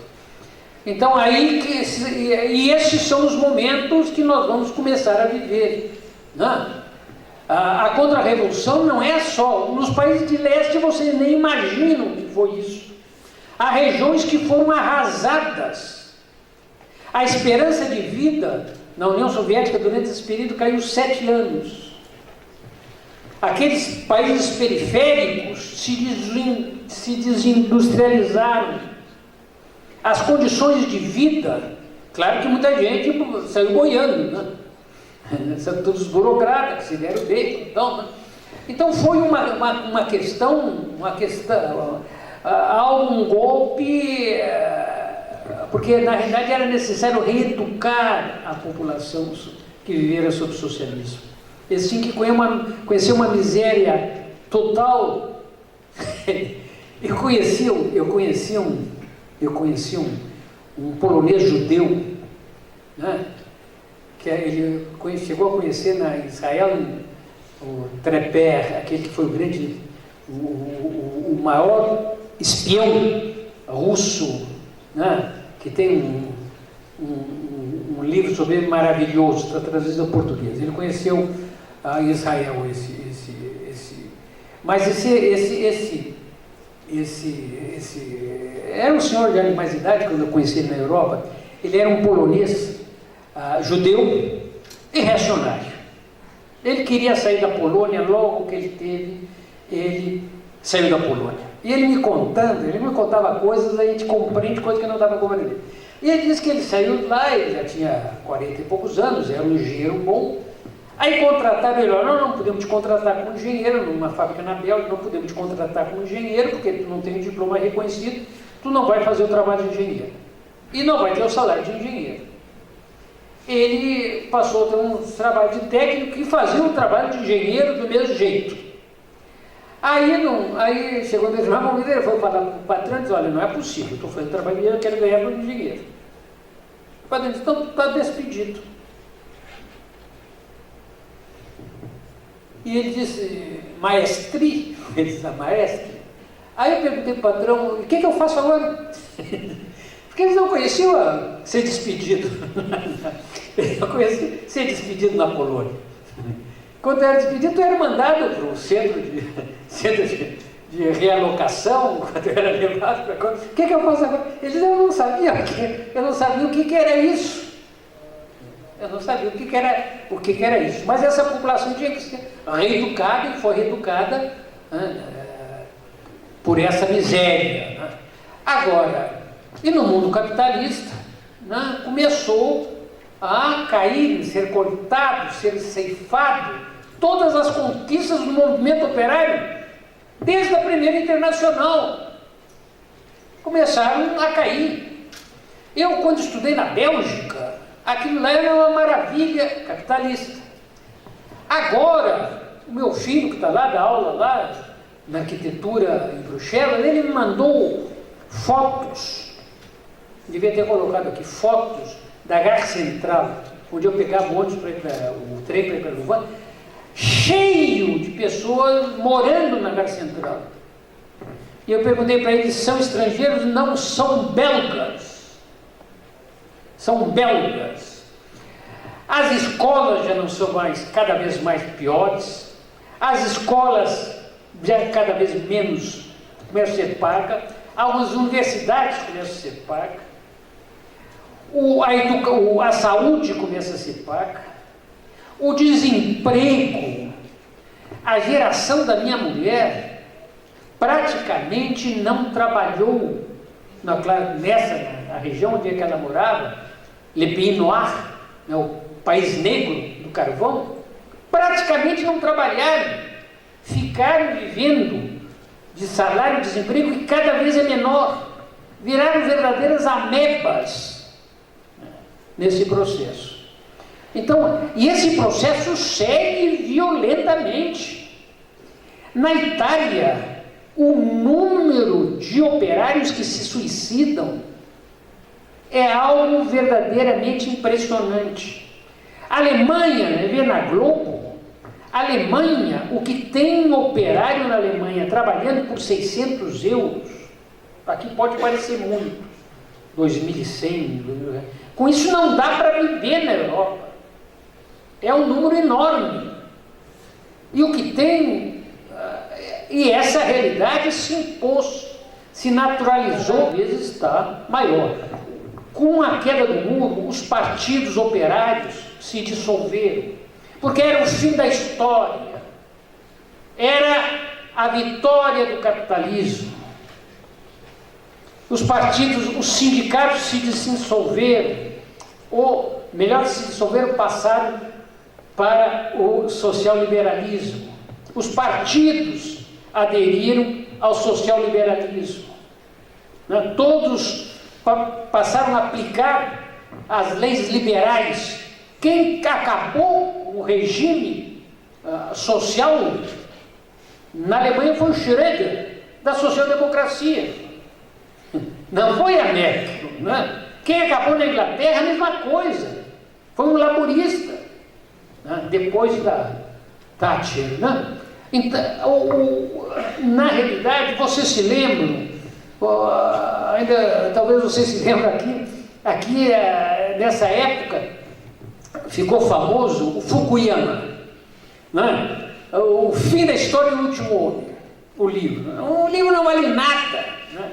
Então, e esses são os momentos que nós vamos começar a viver, né? A contra-revolução não é só... Nos países de leste, vocês nem imaginam que foi isso. Há regiões que foram arrasadas. A esperança de vida na União Soviética durante esse período caiu 7 anos. Aqueles países periféricos se desindustrializaram. As condições de vida, claro que muita gente saiu boiando, né? São todos burocratas que se deram bem. Então foi uma questão, um golpe, porque na realidade era necessário reeducar a população que vivera sob o socialismo. Eles tinham que conhecer uma miséria total. Eu conheci um polonês judeu, né? Que ele chegou a conhecer na Israel o Treper, aquele que foi o grande, o maior espião russo, né? Que tem um livro sobre ele maravilhoso, está traduzido ao português. Ele conheceu Israel, mas esse era um senhor de mais idade, quando eu conheci ele na Europa. Ele era um polonês judeu e reacionário. Ele queria sair da Polônia, logo que ele saiu da Polônia. E ele me contava coisas, a gente compreende coisas que não dava para compreender. E ele disse que ele saiu lá, ele já tinha 40 e poucos anos, era um engenheiro bom. Aí contrataram ele: não podemos te contratar como engenheiro, numa fábrica na Bélgica, não podemos te contratar como engenheiro, porque tu não tem um diploma reconhecido, tu não vai fazer o trabalho de engenheiro. E não vai ter o salário de engenheiro. Ele passou a ter um trabalho de técnico e fazia o trabalho de engenheiro do mesmo jeito. Aí chegou no mesmo momento, ele foi falar para o patrão e disse: olha, não é possível, eu estou fazendo trabalho de engenheiro, eu quero ganhar como engenheiro. O patrão disse: então tu está despedido. E ele disse: maestri? Ele disse: maestre. Aí eu perguntei para o patrão: o que eu faço agora? Porque eles não conheciam ser despedido. Eles não conheciam ser despedido na Polônia. Quando eu era despedido, eu era mandado para o centro de realocação, quando eu era levado para coisa. O que eu faço agora? Ele disse: eu não sabia o que era isso. Eu não sabia o que era isso. Mas essa população tinha que ser reeducada, e foi reeducada por essa miséria. Né? Agora, e no mundo capitalista, né, começou a cair, ser cortado, ser ceifado todas as conquistas do movimento operário, desde a primeira internacional. Começaram a cair. Eu, quando estudei na Bélgica, aquilo lá era uma maravilha capitalista. Agora, o meu filho, que está lá, dá aula lá, na arquitetura em Bruxelas, ele me mandou fotos, devia ter colocado aqui, fotos da Gare Central, onde eu pegava o trem para ir para Louvain, cheio de pessoas morando na Gare Central. E eu perguntei para eles: são estrangeiros? Não, são belgas. São belgas. As escolas já não são cada vez mais piores, as escolas já cada vez menos começam a ser pagas, algumas universidades começam a ser pagas, a saúde começa a ser paga, o desemprego, a geração da minha mulher praticamente não trabalhou na região onde ela morava, Le Pays Noir, né, o país negro do carvão, praticamente não trabalharam, ficaram vivendo de salário e desemprego, que cada vez é menor, viraram verdadeiras amebas nesse processo. Então, e esse processo segue violentamente. Na Itália, o número de operários que se suicidam é algo verdadeiramente impressionante. A Alemanha, vê na Globo, a Alemanha, o que tem operário na Alemanha trabalhando por 600 euros, aqui pode parecer muito, 2.100, com isso não dá para viver na Europa. É um número enorme. E o que tem, e essa realidade se impôs, se naturalizou, às vezes está maior. Com a queda do muro, os partidos operários se dissolveram, porque era o fim da história, era a vitória do capitalismo. Os partidos, os sindicatos se dissolveram, ou melhor, se dissolveram, passaram para o social-liberalismo. Os partidos aderiram ao social-liberalismo. Todos passaram a aplicar as leis liberais. Quem acabou o regime social na Alemanha foi o Schröder, da social-democracia. Não foi a Merkel, né? Quem acabou na Inglaterra, a mesma coisa. Foi um laborista, né? Depois da Thatcher, né? Então, na realidade, vocês se lembram, ainda talvez vocês se lembrem aqui nessa época, ficou famoso o Fukuyama, né? O fim da história do último homem, o livro. O livro não vale nada, né?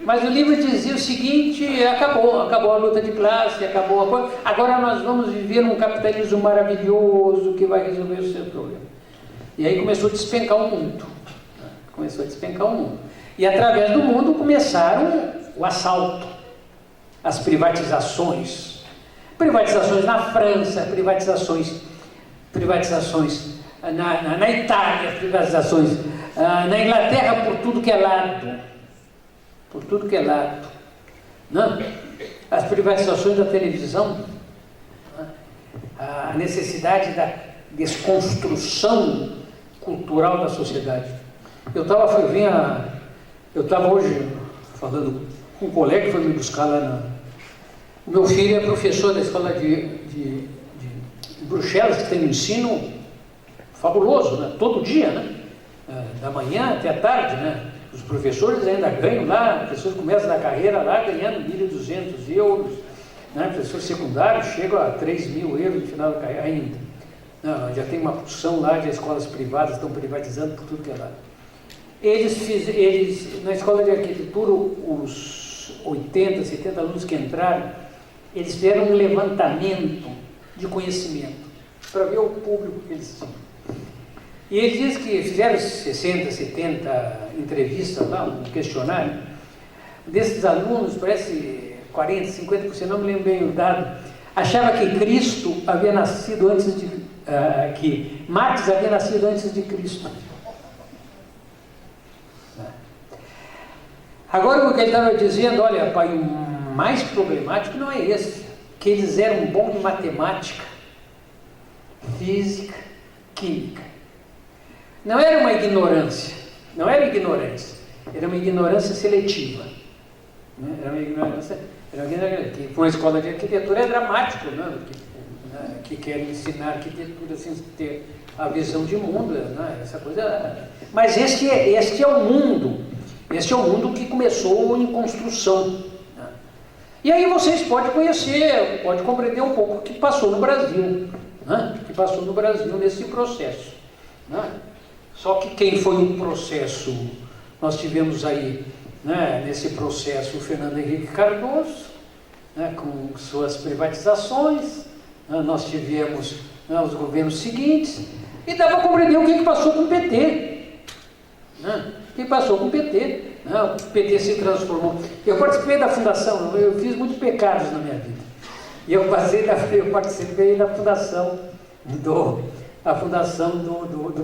Mas o livro dizia o seguinte: acabou a luta de classe, acabou a coisa, agora nós vamos viver um capitalismo maravilhoso que vai resolver o seu problema. E aí começou a despencar o mundo, né? Começou a despencar o mundo. E através do mundo começaram o assalto, as privatizações na França, privatizações na Itália, privatizações na Inglaterra, por tudo que é lado, né? As privatizações da televisão, né? A necessidade da desconstrução cultural da sociedade. Eu estava hoje falando com um colega que foi me buscar lá O meu filho é professor da escola de Bruxelas, que tem um ensino fabuloso, né? Todo dia, né? Da manhã até a tarde, né? Os professores ainda ganham lá, pessoas começam na carreira lá ganhando 1.200 euros, né? Professores secundários chegam a 3.000 euros no final da carreira ainda. Não, já tem uma porção lá de escolas privadas, estão privatizando por tudo que é lado. Eles, na escola de arquitetura, os 80, 70 alunos que entraram, eles fizeram um levantamento de conhecimento para ver o público que eles tinham. E eles dizem que fizeram 60, 70 entrevistas lá, um questionário. Desses alunos, parece 40, 50%, não me lembro bem o dado, achava que Cristo havia nascido antes de... que Marx havia nascido antes de Cristo. Agora, o que ele estava dizendo, olha, pai, o mais problemático não é esse, que eles eram bons em matemática, física, química. Não era uma ignorância, era uma ignorância seletiva. Né? Era uma ignorância, que para uma escola de arquitetura é dramático, né? Que querem ensinar arquitetura sem ter a visão de mundo, né? Essa coisa. Mas este é o mundo. Este é o mundo que começou em construção. Né? E aí vocês podem conhecer, podem compreender um pouco o que passou no Brasil, né? O que passou no Brasil nesse processo. Né? Só que quem foi um processo, nós tivemos aí, né, nesse processo o Fernando Henrique Cardoso, né, com suas privatizações, né, nós tivemos, né, os governos seguintes, e dá para compreender o que passou com o PT. Né? O que passou com o PT? Né? O PT se transformou. Eu participei da fundação, eu fiz muitos pecados na minha vida. E eu participei da fundação do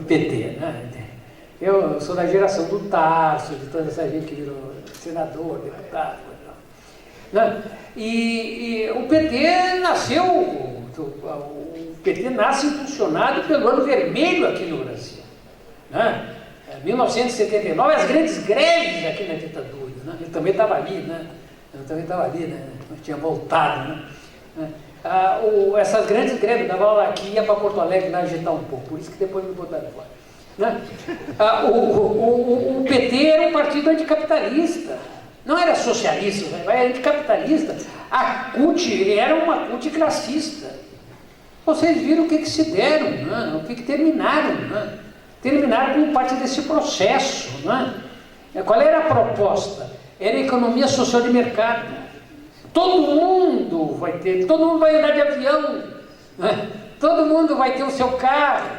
PT. Né? Eu sou da geração do Tarso, de toda essa gente que virou senador, deputado. Né? E o PT nasceu, o PT nasce impulsionado pelo Ano Vermelho aqui no Brasil. Né? 1979, as grandes greves aqui na ditadura. Né? Eu também estava ali, né? Eu tinha voltado. Né? Essas grandes greves, dava aula aqui, ia para Porto Alegre lá agitar um pouco, por isso que depois me botaram fora. Né? O PT era um partido anticapitalista, não era socialista, era anticapitalista. A CUT era uma CUT classista. Vocês viram o que se deram, né? O que terminaram. Né? Terminaram com parte desse processo. Né? Qual era a proposta? Era a economia social de mercado. Todo mundo vai andar de avião, né? Todo mundo vai ter o seu carro,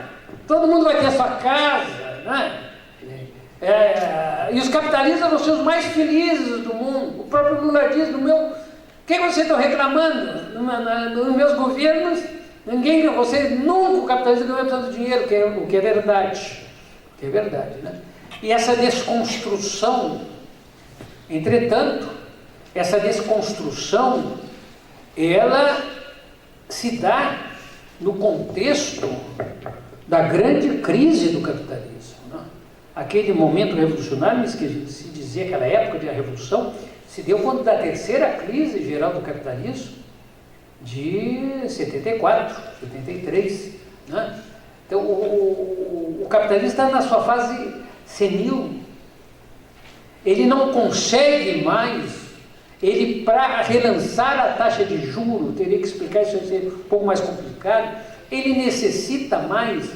todo mundo vai ter a sua casa, né? E os capitalistas vão ser os mais felizes do mundo. O próprio Lula diz, quem vocês estão reclamando? Nos meus governos, vocês nunca, o capitalista ganhou tanto dinheiro, o que é verdade. Que é verdade, né? E essa desconstrução, entretanto, essa desconstrução, ela se dá no contexto da grande crise do capitalismo. Né? Aquele momento revolucionário, se dizia aquela época da Revolução, se deu quando da terceira crise geral do capitalismo, de 74, 73. Né? Então, o capitalista está na sua fase senil. Ele não consegue mais, ele, para relançar a taxa de juros, teria que explicar isso, vai ser um pouco mais complicado, ele necessita mais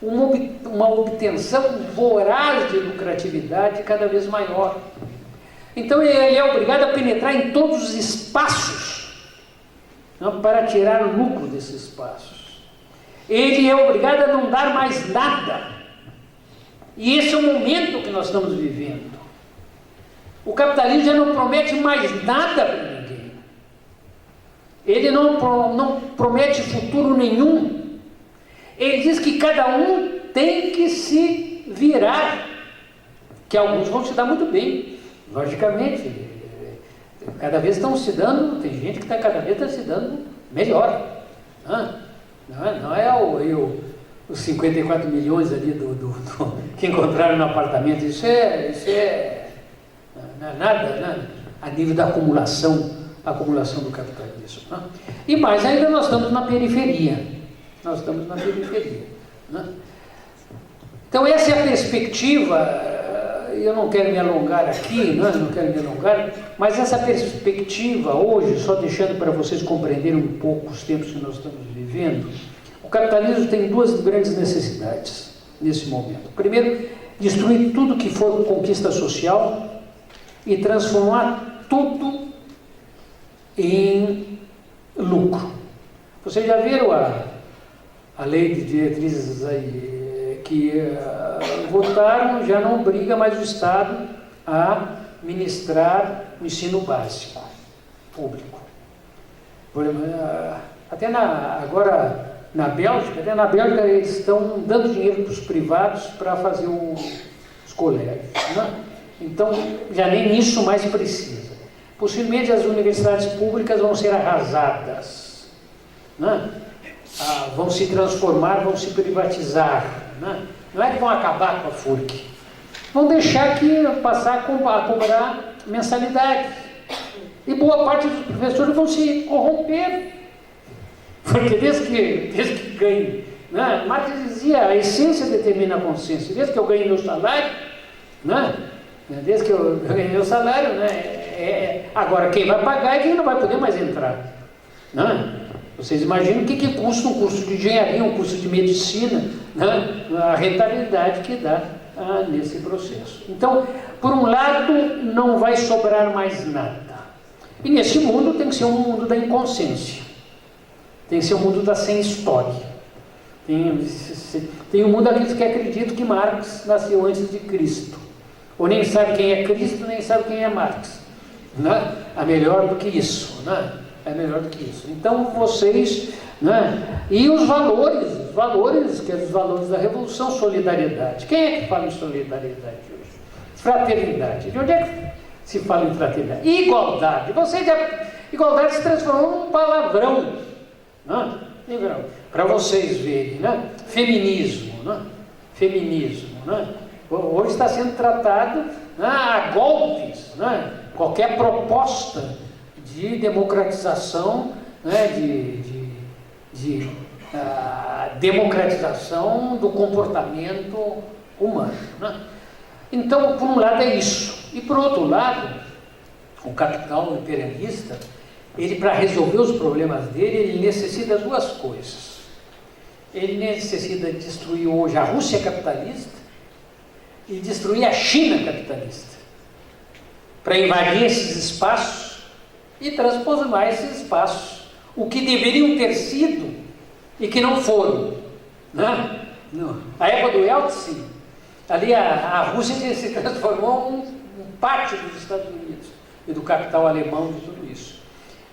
uma obtenção voraz de lucratividade cada vez maior. Então ele é obrigado a penetrar em todos os espaços, não, para tirar o lucro desses espaços. Ele é obrigado a não dar mais nada. E esse é o momento que nós estamos vivendo. O capitalismo já não promete mais nada para ninguém. Ele não promete futuro nenhum. Ele diz que cada um tem que se virar, que alguns vão se dar muito bem, logicamente. Cada vez estão se dando, tem gente que cada vez está se dando melhor. Não é os 54 milhões ali que encontraram no apartamento, isso é nada a nível da acumulação do capitalismo. E mais ainda, nós estamos na periferia. Então essa é a perspectiva. Eu não quero me alongar aqui, mas essa perspectiva hoje, só deixando para vocês compreenderem um pouco os tempos que nós estamos vivendo, o capitalismo tem duas grandes necessidades nesse momento. Primeiro, destruir tudo que for conquista social e transformar tudo em lucro. Vocês já viram a lei de diretrizes aí que votaram, já não obriga mais o Estado a ministrar o ensino básico público. Agora na Bélgica, eles estão dando dinheiro para os privados para fazer os colégios. Né? Então, já nem isso mais precisa. Possivelmente as universidades públicas vão ser arrasadas. Né? Vão se transformar, vão se privatizar. Né? Não é que vão acabar com a FURC. Vão deixar que passar a cobrar mensalidade. E boa parte dos professores vão se corromper. Porque desde que ganho, né? Marx dizia, a essência determina a consciência. Desde que eu ganhei meu salário, né? Desde que eu ganhei meu salário, né? Agora quem vai pagar é quem não vai poder mais entrar. Né? Vocês imaginam o que custa um curso de engenharia, um curso de medicina, né? A rentabilidade que dá nesse processo. Então, por um lado, não vai sobrar mais nada. E nesse mundo tem que ser um mundo da inconsciência. Tem que ser um mundo da sem história. Tem um mundo daqueles que acreditam que Marx nasceu antes de Cristo. Ou nem sabe quem é Cristo, nem sabe quem é Marx. Né? É melhor do que isso. Né? É melhor do que isso. Então vocês... Né? E os valores, que são os valores da Revolução, solidariedade. Quem é que fala em solidariedade hoje? Fraternidade. De onde é que se fala em fraternidade? Igualdade. Igualdade se transformou num palavrão. Né? Para vocês verem, né? Feminismo, né? Né? Hoje está sendo tratado, né, a golpes, né? Qualquer proposta de democratização, né, de democratização do comportamento humano. Né? Então, por um lado é isso. E por outro lado, o capital imperialista, ele, para resolver os problemas dele, ele necessita duas coisas. Ele necessita destruir hoje a Rússia capitalista e destruir a China capitalista, para invadir esses espaços e transformar esses espaços, o que deveriam ter sido e que não foram. Né? A época do Yeltsin, ali a Rússia se transformou em parte dos Estados Unidos e do capital alemão de tudo isso.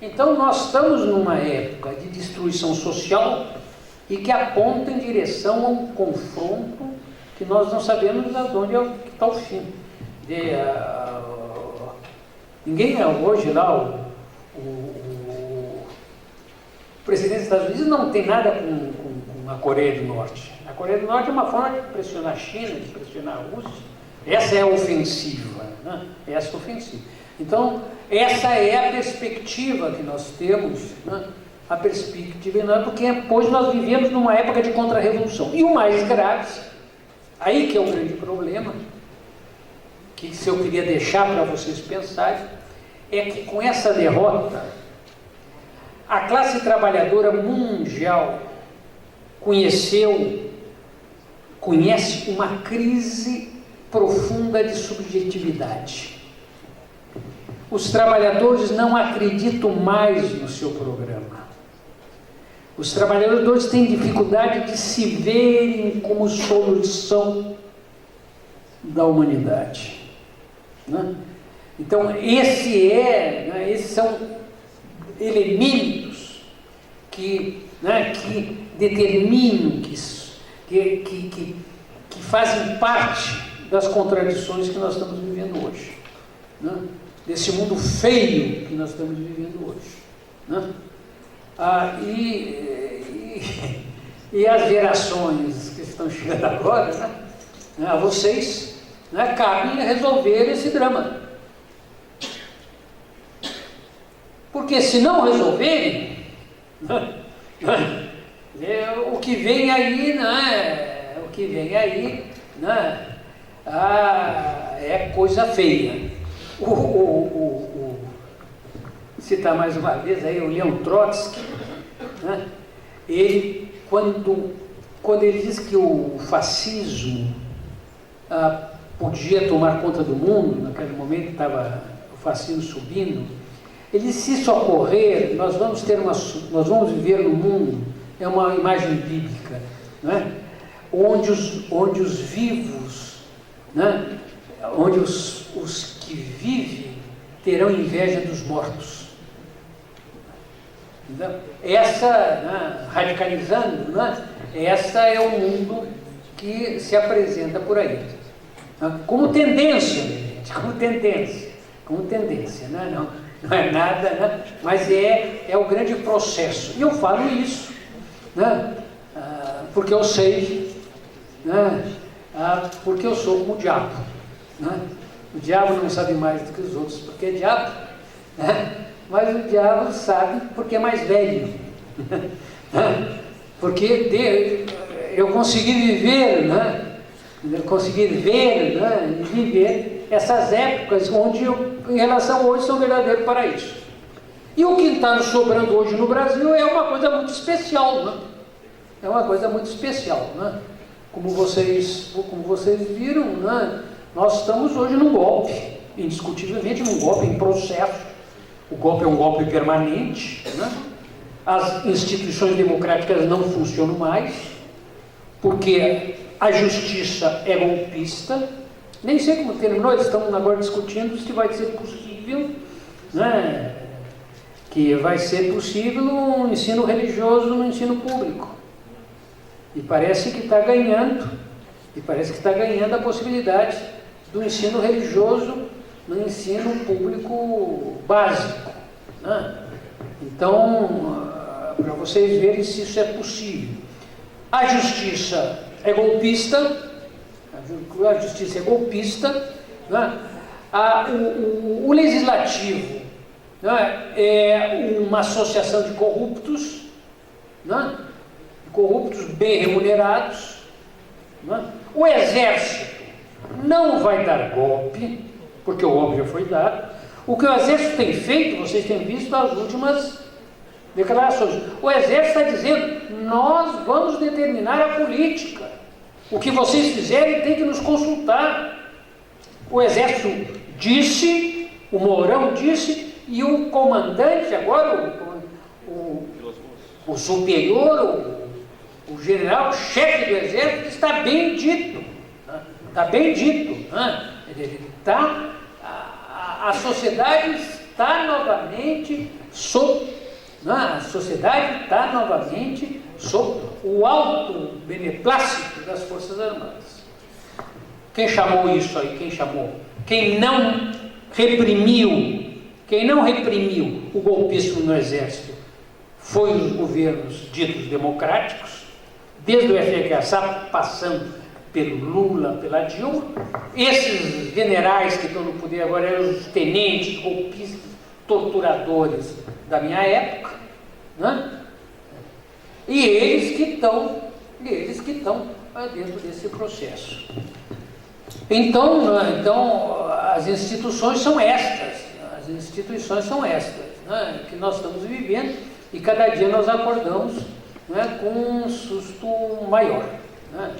Então nós estamos numa época de destruição social e que aponta em direção a um confronto que nós não sabemos de onde está o fim. Ninguém hoje lá, o presidente dos Estados Unidos não tem nada com a Coreia do Norte. A Coreia do Norte é uma forma de pressionar a China, de pressionar a Rússia. Essa é a ofensiva. Né? Essa é a ofensiva. Então, essa é a perspectiva que nós temos, né? A perspectiva, não é porque depois nós vivemos numa época de contra-revolução. E o mais grave, aí que é o grande problema, que se eu queria deixar para vocês pensarem, é que com essa derrota, a classe trabalhadora mundial conhece uma crise profunda de subjetividade. Os trabalhadores não acreditam mais no seu programa. Os trabalhadores têm dificuldade de se verem como solução da humanidade, né? Então, esses são elementos que determinam, que fazem parte das contradições que nós estamos vivendo hoje, né? Desse mundo feio que nós estamos vivendo hoje, né? E as gerações que estão chegando agora, né? A vocês, né, cabem resolver esse drama. Porque se não resolverem, o que vem aí, né, é coisa feia. Citar mais uma vez aí o Leon Trotsky, né? Ele, quando ele diz que o fascismo podia tomar conta do mundo, naquele momento estava o fascismo subindo, ele disse: se isso ocorrer, nós vamos viver num mundo, é uma imagem bíblica, né? onde os vivos, né? Onde os que vivem terão inveja dos mortos. Então, radicalizando, né? Essa é o mundo que se apresenta por aí, né? Como tendência, gente, como tendência, né? Não é nada, né? Mas é o grande processo. E eu falo isso, né? Porque eu sei, né? Porque eu sou como o diabo, né? O diabo não sabe mais do que os outros, porque é diabo, né? Mas o diabo sabe porque é mais velho, porque eu consegui viver, né? Eu consegui ver, né? E viver essas épocas onde em relação hoje, são um verdadeiro paraíso. E o que está nos sobrando hoje no Brasil é uma coisa muito especial, né? É uma coisa muito especial, né? Como vocês viram, né? Nós estamos hoje num golpe, indiscutivelmente num golpe em processo. O golpe é um golpe permanente, né? As instituições democráticas não funcionam mais, porque a justiça é golpista. Nem sei como terminou, eles estão agora discutindo se vai ser possível, né? Que vai ser possível um ensino religioso no ensino público. E parece que está ganhando, a possibilidade do ensino religioso no ensino público básico, né? Então, para vocês verem se isso é possível. A justiça é golpista, né? O legislativo, né? É uma associação de corruptos, né? Corruptos bem remunerados, né? O exército não vai dar golpe, porque o golpe já foi dado. O que o exército tem feito, vocês têm visto nas últimas declarações. O exército está dizendo: nós vamos determinar a política. O que vocês fizerem tem que nos consultar. O exército disse, o Mourão disse, e o comandante agora, o superior, o general, o chefe do exército, está bem dito. Está bem dito. A sociedade está novamente sob o alto beneplácito das Forças Armadas. Quem chamou isso aí? Quem não reprimiu o golpismo no exército foi os governos ditos democráticos, desde o FHC passando pelo Lula, pela Dilma. Esses generais que estão no poder agora eram os tenentes, golpistas, torturadores da minha época, né? E eles que estão dentro desse processo. Então, as instituições são estas, né, que nós estamos vivendo, e cada dia nós acordamos, né, com um susto maior, né?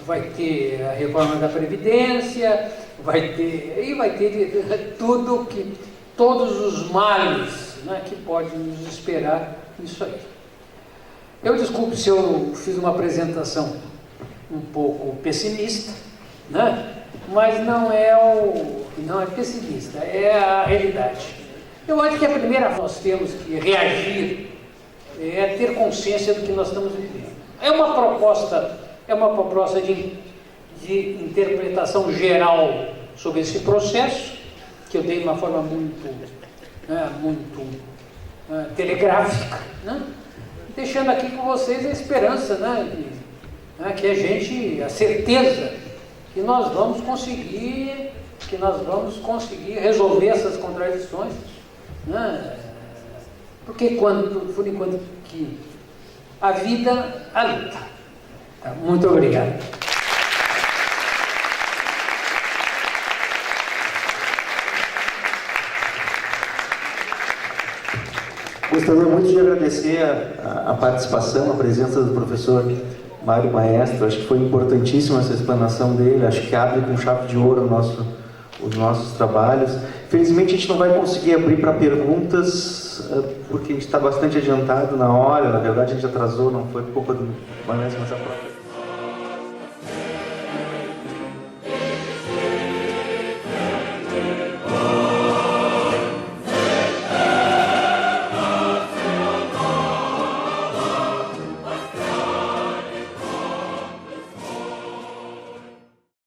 Vai ter a reforma da Previdência, vai ter tudo todos os males, né, que podem nos esperar nisso aí. Eu desculpe se eu fiz uma apresentação um pouco pessimista, né? Mas não é pessimista, é a realidade. Eu acho que a primeira coisa que nós temos que reagir é ter consciência do que nós estamos vivendo. É uma proposta de interpretação geral sobre esse processo, que eu dei de uma forma muito telegráfica, né? Deixando aqui com vocês a esperança, né, a certeza que nós vamos conseguir resolver essas contradições, né? Porque por enquanto que a vida, a luta. Tá? Muito obrigado. Gostaria muito de agradecer a participação, a presença do professor Mário Maestro. Acho que foi importantíssima essa explanação dele, acho que abre com chave de ouro os nossos trabalhos. Felizmente a gente não vai conseguir abrir para perguntas, porque a gente está bastante adiantado na hora, na verdade a gente atrasou, não foi culpa do Maestro, mas a própria...